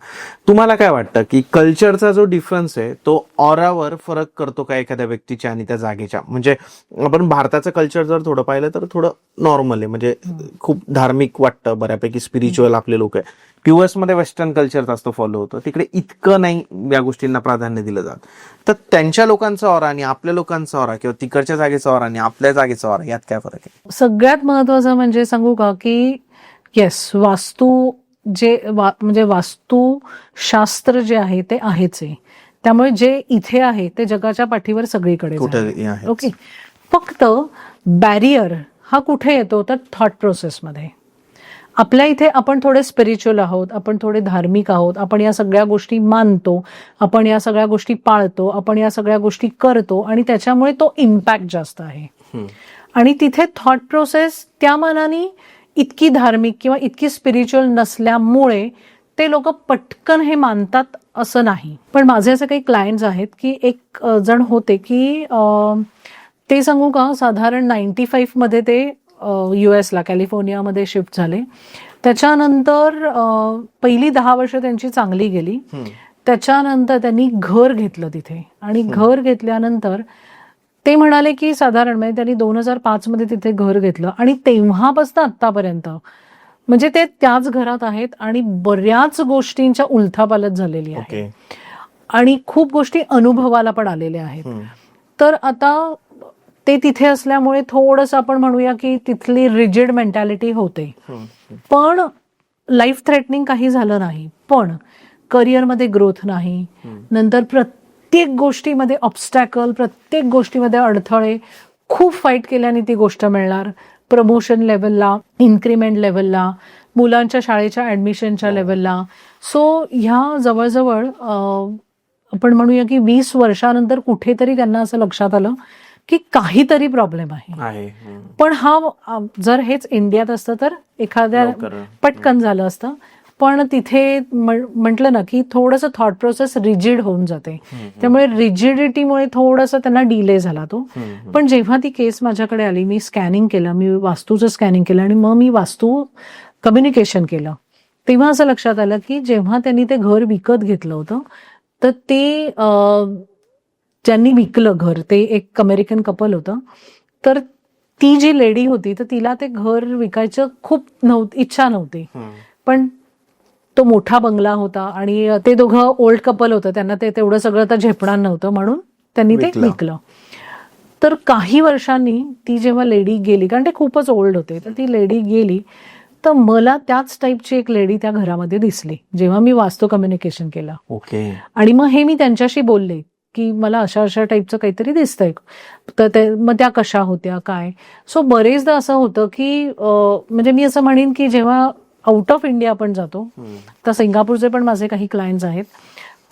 Speaker 2: तुम्हाला काय वाटतं की कल्चरचा जो डिफरन्स आहे तो ऑरावर फरक करतो का एखाद्या व्यक्तीच्या आणि त्या जागेच्या? म्हणजे आपण भारताचं कल्चर जर थोडं पाहिलं तर थोडं नॉर्मल आहे, म्हणजे खूप धार्मिक वाटतं, बऱ्यापैकी स्पिरिच्युअल आपले लोक आहे. US मध्ये वेस्टर्न कल्चर जास्त फॉलो होतं, तिकडे इतकं नाही या गोष्टींना प्राधान्य दिलं जात. तर त्यांच्या लोकांचा ऑरा आणि आपल्या लोकांचा ऑरा किंवा तिकडच्या जागेचा ऑरा आणि आपल्या जागेचा ऑरा यात काय फरक आहे?
Speaker 1: सगळ्यात महत्वाचं म्हणजे सांगू का की येस, वास्तू म्हणजे वास्तुशास्त्र जे आहे ते आहेच आहे. त्यामुळे जे इथे आहे ते जगाच्या पाठीवर सगळीकडे
Speaker 2: कुठेही आहे.
Speaker 1: ओके. फक्त बॅरियर हा कुठे येतो तर थॉट प्रोसेसमध्ये. आपल्या इथे आपण थोडे स्पिरिच्युअल आहोत, आपण थोडे धार्मिक आहोत, आपण या सगळ्या गोष्टी मानतो, आपण या सगळ्या गोष्टी पाळतो, आपण या सगळ्या गोष्टी करतो आणि त्याच्यामुळे तो इम्पॅक्ट जास्त आहे. आणि तिथे थॉट प्रोसेस त्या मानाने इतकी धार्मिक किंवा इतकी स्पिरिच्युअल नसल्यामुळे ते लोक पटकन हे मानतात असं नाही. पण माझे असे काही क्लायंट्स आहेत की एक जण होते की ते सांगू का साधारण 95 मध्ये ते US ला कॅलिफोर्नियामध्ये शिफ्ट झाले. त्याच्यानंतर पहिली 10 वर्ष त्यांची चांगली गेली. त्याच्यानंतर त्यांनी घर घेतलं तिथे आणि घर घेतल्यानंतर ते म्हणाले की साधारण म्हणजे त्यांनी 2005 मध्ये तिथे घर घेतलं आणि तेव्हापासून आतापर्यंत म्हणजे ते त्याच घरात आहेत आणि बऱ्याच गोष्टींच्या उलथापालथ झालेली आहे आणि खूप गोष्टी अनुभवाला पण आलेल्या आहेत. तर आता ते तिथे असल्यामुळे थोडंसं आपण म्हणूया की तिथली रिजिड मेंटॅलिटी होते, पण लाईफ थ्रेटनिंग काही झालं नाही, पण करिअरमध्ये ग्रोथ नाही. नंतर प्रत्येक गोष्टीमध्ये ऑब्स्टॅकल, प्रत्येक गोष्टीमध्ये अडथळे, खूप फाईट केल्याने ती गोष्ट मिळणार. प्रमोशन लेवलला, इन्क्रीमेंट लेवलला, मुलांच्या शाळेच्या ऍडमिशनच्या लेवलला. सो ह्या जवळजवळ आपण म्हणूया की 20 वर्षानंतर कुठेतरी त्यांना असं लक्षात आलं की काहीतरी प्रॉब्लेम आहे. पण हा जर हेच इंडियात असतं तर एखाद्या पटकन झालं असतं, पण तिथे म्हटलं ना की थोडंसं थॉट प्रोसेस रिजिड होऊन जाते, त्यामुळे रिजिडिटीमुळे थोडंसं त्यांना डिले झाला तो. पण जेव्हा ती केस माझ्याकडे आली, मी स्कॅनिंग केलं, मी वास्तूचं स्कॅनिंग केलं आणि मग मी वास्तू कम्युनिकेशन केलं, तेव्हा असं लक्षात आलं की जेव्हा त्यांनी ते घर विकत घेतलं होतं तर ते ज्यांनी विकलं घर ते एक अमेरिकन कपल होतं. तर ती जी लेडी होती तर तिला ते घर विकायचं खूप इच्छा नव्हती, पण तो मोठा बंगला होता आणि ते दोघं ओल्ड कपल होतं, त्यांना ते तेवढं सगळं तर झेपणार नव्हतं म्हणून त्यांनी ते विकलं. तर काही वर्षांनी ती जेव्हा लेडी गेली, कारण ते खूपच ओल्ड होते, तर ती लेडी गेली तर मला त्याच टाईपची एक लेडी त्या घरामध्ये दिसली जेव्हा मी वास्तू कम्युनिकेशन केलं. आणि मग हे मी त्यांच्याशी बोलले की मला अशा अशा टाईपचं काहीतरी दिसतंय, तर मग त्या कशा होत्या काय. सो बरेचदा असं होतं की म्हणजे मी असं म्हणेन की जेव्हा आउट ऑफ इंडिया आपण जातो, तर सिंगापूरचे पण माझे काही क्लायंट्स आहेत,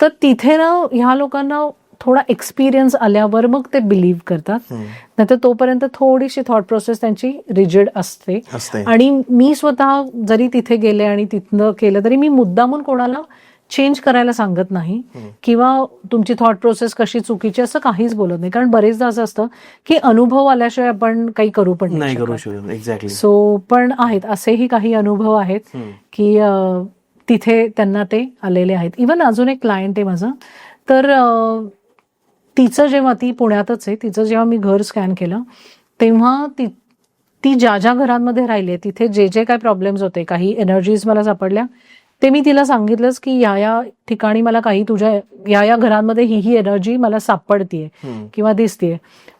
Speaker 1: तर तिथे ना ह्या लोकांना थोडा एक्सपिरियन्स आल्यावर मग ते बिलीव्ह करतात, नाहीतर तोपर्यंत थोडीशी थॉट प्रोसेस त्यांची रिजिड असते. आणि मी स्वतः जरी तिथे गेले आणि तिथनं केलं तरी मी मुद्दामून कोणाला चेंज करायला सांगत नाही किंवा तुमची थॉट प्रोसेस कशी चुकीची असं काहीच बोलत नाही, कारण बरेचदा असं असतं की अनुभव आल्याशिवाय आपण काही करू पण नाही करू शकत.
Speaker 2: एक्झॅक्टली.
Speaker 1: सो पण आहेत असेही काही अनुभव आहेत की तिथे त्यांना ते आलेले आहेत. इव्हन अजून एक क्लायंट आहे माझं, तर तिचं जेव्हा, ती पुण्यातच आहे, तिचं जेव्हा मी घर स्कॅन केलं तेव्हा ती ज्या ज्या घरांमध्ये राहिली तिथे जे जे काय प्रॉब्लेम्स होते, काही एनर्जीज मला सापडल्या, ते मी तिला सांगितलंच की या ठिकाणी मला काही तुझ्या या घरांमध्ये ही एनर्जी मला सापडतीये किंवा दिसतीये.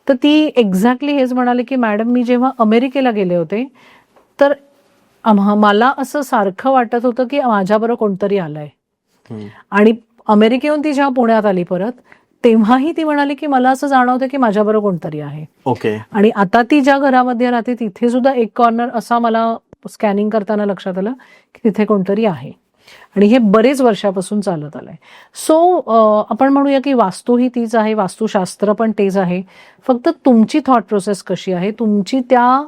Speaker 1: तर ती एक्झॅक्टली हेच म्हणाले की मॅडम मी जेव्हा अमेरिकेला गेले होते तर मला असं सारखं वाटत होतं की माझ्याबरोबर कोणतरी आलंय. आणि अमेरिकेहून ती जेव्हा पुण्यात आली परत, तेव्हाही ती म्हणाली की मला असं जाणवतं की माझ्याबरोबर कोणतरी आहे. आणि आता ती ज्या घरामध्ये राहते तिथे सुद्धा एक कॉर्नर असा मला स्कॅनिंग करताना लक्षात आलं की तिथे कोणतरी आहे. आणि हे बरेच वर्षापासून चालत आलंय. सो आपण म्हणूया की वास्तू ही तीच आहे, वास्तुशास्त्र पण तेच आहे, फक्त तुमची थॉट प्रोसेस कशी आहे, तुमची त्या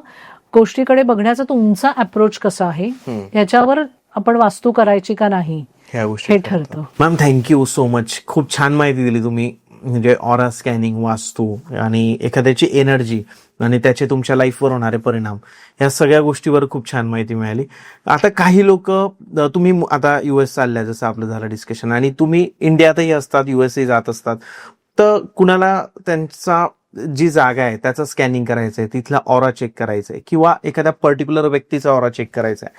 Speaker 1: गोष्टीकडे बघण्याचा तुमचा अप्रोच कसा आहे ह्याच्यावर आपण वास्तू करायची का नाही हे ठरतं.
Speaker 2: मॅम थँक्यू सो मच, खूप छान माहिती दिली तुम्ही. म्हणजे ऑरा स्कॅनिंग, वास्तू आणि एखाद्याची एनर्जी आणि त्याचे तुमच्या लाईफवर होणारे परिणाम, या सगळ्या गोष्टीवर खूप छान माहिती मिळाली. आता काही लोक, तुम्ही आता US चालल्या, जसं आपलं झालं डिस्कशन, आणि तुम्ही इंडियातही असतात, USA जात असतात, तर कुणाला त्यांचा जी जागा आहे त्याचं स्कॅनिंग करायचं आहे, तिथला ऑरा चेक करायचा आहे, किंवा एखाद्या पर्टिक्युलर व्यक्तीचा ऑरा चेक करायचा आहे,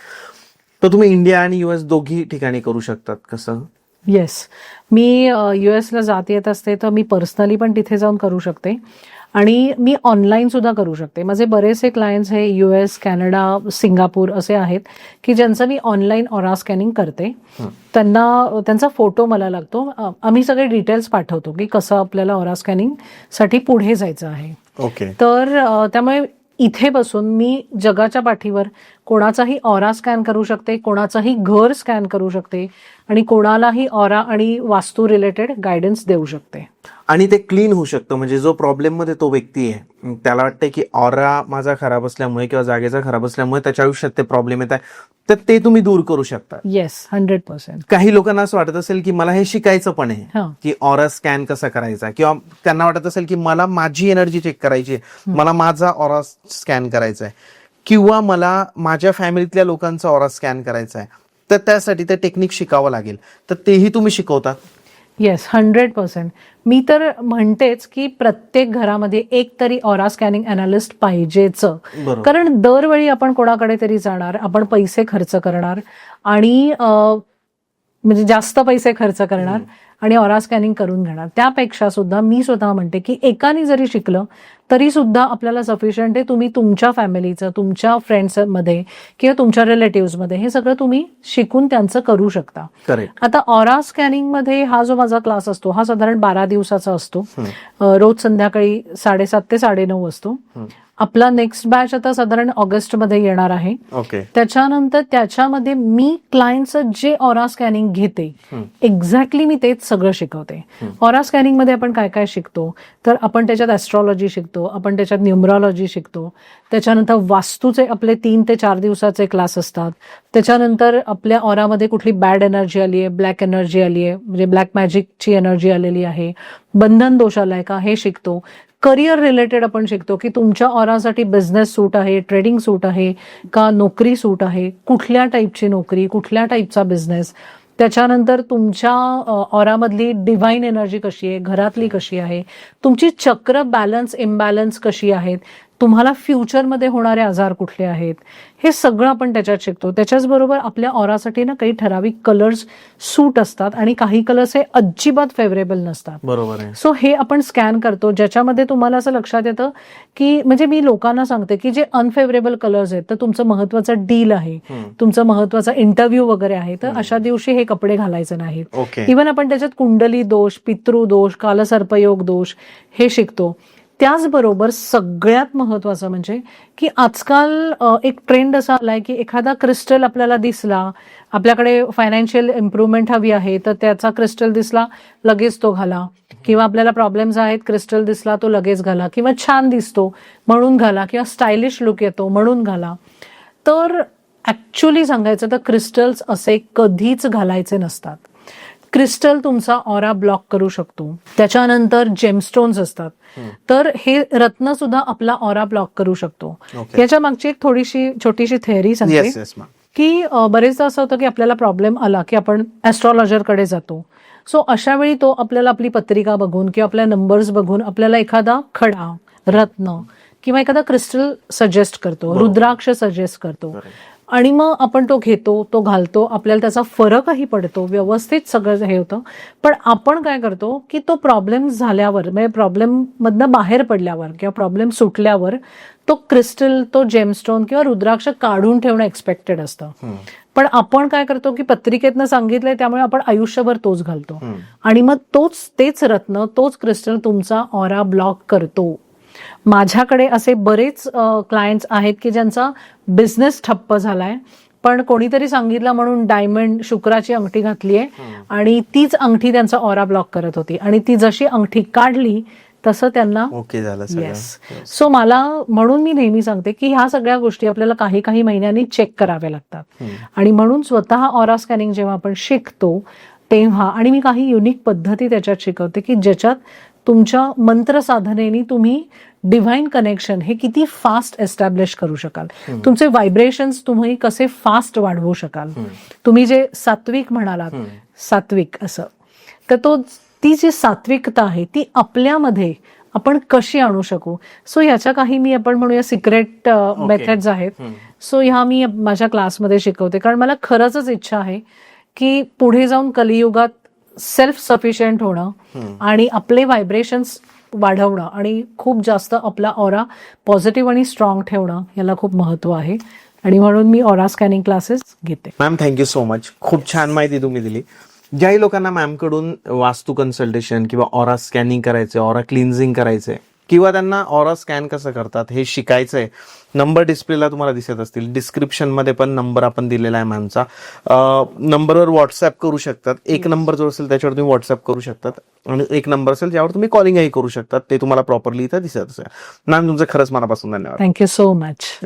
Speaker 2: तर तुम्ही इंडिया आणि US दोघी ठिकाणी करू शकतात. कसं?
Speaker 1: येस, मी US ला जात येत असते तर मी पर्सनली पण तिथे जाऊन करू शकते आणि मी ऑनलाईन सुद्धा करू शकते. माझे बरेचसे क्लायंट्स हे US, कॅनडा, सिंगापूर असे आहेत की ज्यांचं मी ऑनलाईन ऑरा स्कॅनिंग करते. त्यांचा फोटो मला लागतो, आम्ही सगळे डिटेल्स पाठवतो की कसं आपल्याला ऑरा स्कॅनिंग साठी पुढे जायचं आहे.
Speaker 2: ओके.
Speaker 1: तर त्यामुळे इथे बसून मी जगाच्या पाठीवर कोणाचाही ऑरा स्कॅन करू शकते, कोणाचाही घर स्कॅन करू शकते आणि कोणालाही ऑरा आणि वास्तू रिलेटेड गायडन्स देऊ शकते.
Speaker 2: आणि ते क्लीन होऊ शकतं. म्हणजे जो प्रॉब्लेम मध्ये तो व्यक्ती आहे, त्याला वाटतंय की ऑरा माझा खराब असल्यामुळे किंवा जागेचा खराब असल्यामुळे त्याच्या आयुष्यात ते प्रॉब्लेम येत आहे, तर ते तुम्ही दूर करू शकता.
Speaker 1: येस, 100%.
Speaker 2: काही लोकांना असं वाटत असेल की मला हे शिकायचं पण आहे,
Speaker 1: हां.
Speaker 2: की ऑरा स्कॅन कसा करायचा, किंवा त्यांना वाटत असेल की मला माझी एनर्जी चेक करायची आहे, मला माझा ऑरा स्कॅन करायचा आहे, किंवा मला माझ्या फॅमिलीतल्या लोकांचा ऑरा स्कॅन करायचा आहे, तर त्यासाठी ते टेक्निक शिकावं लागेल, तर तेही तुम्ही शिकवता?
Speaker 1: येस, 100%. मी तर म्हणतेच की प्रत्येक घरामध्ये एक तरी ऑरा स्कॅनिंग अनालिस्ट पाहिजेच.
Speaker 2: बरोबर.
Speaker 1: कारण दरवेळी आपण कोणाकडे तरी जाणार, आपण पैसे खर्च करणार आणि म्हणजे जास्त पैसे खर्च करणार आणि ऑरा स्कॅनिंग करून घेणार. त्यापेक्षा सुद्धा मी स्वतः म्हणते की एकाने जरी शिकलं तरी सुद्धा आपल्याला सफिशियंट आहे. तुम्ही तुमच्या फॅमिलीचं, तुमच्या फ्रेंड्समध्ये किंवा तुमच्या रिलेटिव्हमध्ये हे सगळं तुम्ही शिकून त्यांचं करू शकता.
Speaker 2: करेक्ट.
Speaker 1: आता ऑरा स्कॅनिंग मध्ये हा जो माझा क्लास असतो हा साधारण 12 दिवसाचा असतो. रोज संध्याकाळी 7:30 ते 9:30 असतो. आपला नेक्स्ट बॅच आता साधारण ऑगस्टमध्ये येणार आहे.
Speaker 2: ओके.
Speaker 1: त्याच्यानंतर त्याच्यामध्ये मी क्लायंटचं जे ऑरा स्कॅनिंग घेते एक्झॅक्टली मी तेच सगळं शिकवते. ऑरा स्कॅनिंग मध्ये आपण काय काय शिकतो, तर आपण त्याच्यात ऍस्ट्रॉलॉजी शिकतो, आपण त्याच्यात न्यूमरॉलॉजी शिकतो, त्याच्यानंतर वास्तूचे आपले 3 ते 4 दिवसाचे क्लास असतात. त्याच्यानंतर आपल्या ऑरामध्ये कुठली बॅड एनर्जी आली आहे, ब्लॅक एनर्जी आली आहे, म्हणजे ब्लॅक मॅजिकची एनर्जी आलेली आहे, बंधन दोष आलाय का हे शिकतो. करिअर रिलेटेड आपण शिकतो की तुमच्या ऑरासाठी बिझनेस सूट आहे, ट्रेडिंग सूट आहे का, नोकरी सूट आहे, कुठल्या टाईपची नोकरी, कुठल्या टाईपचा बिझनेस. त्याच्यानंतर तुमच्या ऑरामधली डिव्हाइन एनर्जी कशी आहे, घरातली कशी आहे, तुमची चक्र बॅलन्स इम्बॅलन्स कशी आहेत, तुम्हाला फ्युचरमध्ये होणारे आजार कुठले आहेत, हे सगळं आपण त्याच्यात शिकतो. त्याच्याचबरोबर आपल्या ऑरासाठी ना काही ठराविक कलर्स सूट असतात आणि काही कलर्स हे अजिबात फेवरेबल नसतात.
Speaker 2: बरोबर आहे.
Speaker 1: सो हे आपण स्कॅन करतो, ज्याच्यामध्ये तुम्हाला असं लक्षात येतं की म्हणजे मी लोकांना सांगते की जे अनफेवरेबल कलर्स आहेत, तर तुमचं महत्वाचं डील आहे, तुमचं महत्वाचा इंटरव्ह्यू वगैरे आहे, तर अशा दिवशी हे कपडे घालायचे नाहीत.
Speaker 2: ओके.
Speaker 1: इव्हन आपण त्याच्यात कुंडली दोष, पितृदोष, कालसर्पयोग दोष हे शिकतो. त्याचबरोबर सगळ्यात महत्वाचं म्हणजे की आजकाल एक ट्रेंड असा आलाय की एखादा क्रिस्टल आपल्याला दिसला, आपल्याकडे फायनान्शियल इम्प्रूव्हमेंट हवी आहे तर त्याचा क्रिस्टल दिसला लगेच तो घाला, किंवा आपल्याला प्रॉब्लेम्स आहेत क्रिस्टल दिसला तो लगेच घाला, किंवा छान दिसतो म्हणून घाला, किंवा स्टायलिश लुक येतो म्हणून घाला. तर ऍक्च्युली सांगायचं तर क्रिस्टल्स असे कधीच घालायचे नसतात. क्रिस्टल तुमचा ऑरा ब्लॉक करू शकतो. त्याच्यानंतर जेमस्टोन्स असतात, तर हे रत्न सुद्धा आपला ऑरा ब्लॉक करू शकतो. याच्या मागची एक थोडीशी छोटीशी थेअरी सांगते की बरेचदा असं होतं की आपल्याला प्रॉब्लेम आला की आपण ऍस्ट्रॉलॉजरकडे जातो. सो अशा वेळी तो आपल्याला आपली पत्रिका बघून किंवा आपल्या नंबर्स बघून आपल्याला एखादा खडा, रत्न किंवा एखादा क्रिस्टल सजेस्ट करतो, रुद्राक्ष सजेस्ट करतो, आणि मग आपण तो घेतो, तो घालतो, आपल्याला त्याचा फरकही पडतो, व्यवस्थित सगळं हे होतं. पण आपण काय करतो की तो प्रॉब्लेम झाल्यावर, म्हणजे प्रॉब्लेम मधनं बाहेर पडल्यावर किंवा प्रॉब्लेम सुटल्यावर तो क्रिस्टल, तो जेमस्टोन किंवा रुद्राक्ष काढून ठेवणं एक्सपेक्टेड असतं. पण आपण काय करतो की पत्रिकेतनं सांगितलंय त्यामुळे आपण आयुष्यभर तोच घालतो आणि मग तेच रत्न, तोच क्रिस्टल तुमचा ऑरा ब्लॉक करतो. माझ्याकडे असे बरेच क्लायंट्स आहेत की ज्यांचा बिझनेस ठप्प झालाय, पण कोणीतरी सांगितलं म्हणून डायमंड, शुक्राची अंगठी घातली आहे आणि तीच अंगठी त्यांचा ऑरा ब्लॉक करत होती, आणि ती जशी अंगठी काढली तसं त्यांना
Speaker 2: ओके झालं.
Speaker 1: येस. सो मला म्हणून मी नेहमी सांगते की ह्या सगळ्या गोष्टी आपल्याला काही महिन्यांनी चेक कराव्या लागतात. आणि म्हणून स्वतः ऑरा स्कॅनिंग जेव्हा आपण शिकतो तेव्हा, आणि मी काही युनिक पद्धती त्याच्यात शिकवते की ज्याच्यात तुमच्या मंत्र साधनेने तुम्ही डिव्हाइन कनेक्शन हे किती फास्ट एस्टॅब्लिश करू शकाल, तुमचे व्हायब्रेशन्स तुम्ही कसे फास्ट वाढवू शकाल. तुम्ही जे सात्विक म्हणालात, सात्विक असं, तर ती जी सात्विकता आहे ती आपल्यामध्ये आपण कशी आणू शकू. सो ह्याच्या काही मी आपण म्हणूया सिक्रेट मेथड्स आहेत. सो ह्या मी माझ्या क्लासमध्ये शिकवते, कारण मला खरंच इच्छा आहे की पुढे जाऊन कलियुगात सेल्फ सफिशियंट होणं आणि आपले व्हायब्रेशन्स वाढवणं आणि खूप जास्त आपला ऑरा पॉझिटिव्ह आणि स्ट्रॉंग ठेवणं याला खूप महत्व आहे. आणि म्हणून मी ऑरा स्कॅनिंग क्लासेस घेते.
Speaker 2: Ma'am thank you so much. खूप छान माहिती तुम्ही दिली. ज्याही लोकांना मॅम कडून वास्तू कन्सल्टेशन किंवा ऑरा स्कॅनिंग करायचे, ऑरा क्लिन्झिंग करायचे, किंवा त्यांना ऑरा स्कॅन कसं करतात हे शिकायचंय, नंबर डिस्प्लेला तुम्हाला दिसत असतील, डिस्क्रिप्शन मध्ये पण नंबर आपण दिलेला आहे मॅमचा. नंबरवर व्हॉट्सअप करू शकतात. एक नंबर जो असेल त्याच्यावर तुम्ही व्हॉट्सअप करू शकतात आणि एक नंबर असेल ज्यावर तुम्ही कॉलिंगही करू शकतात. ते तुम्हाला प्रॉपरली इथं दिसत असेल. मॅम तुमचं खरंच मनापासून धन्यवाद.
Speaker 1: Thank you so much.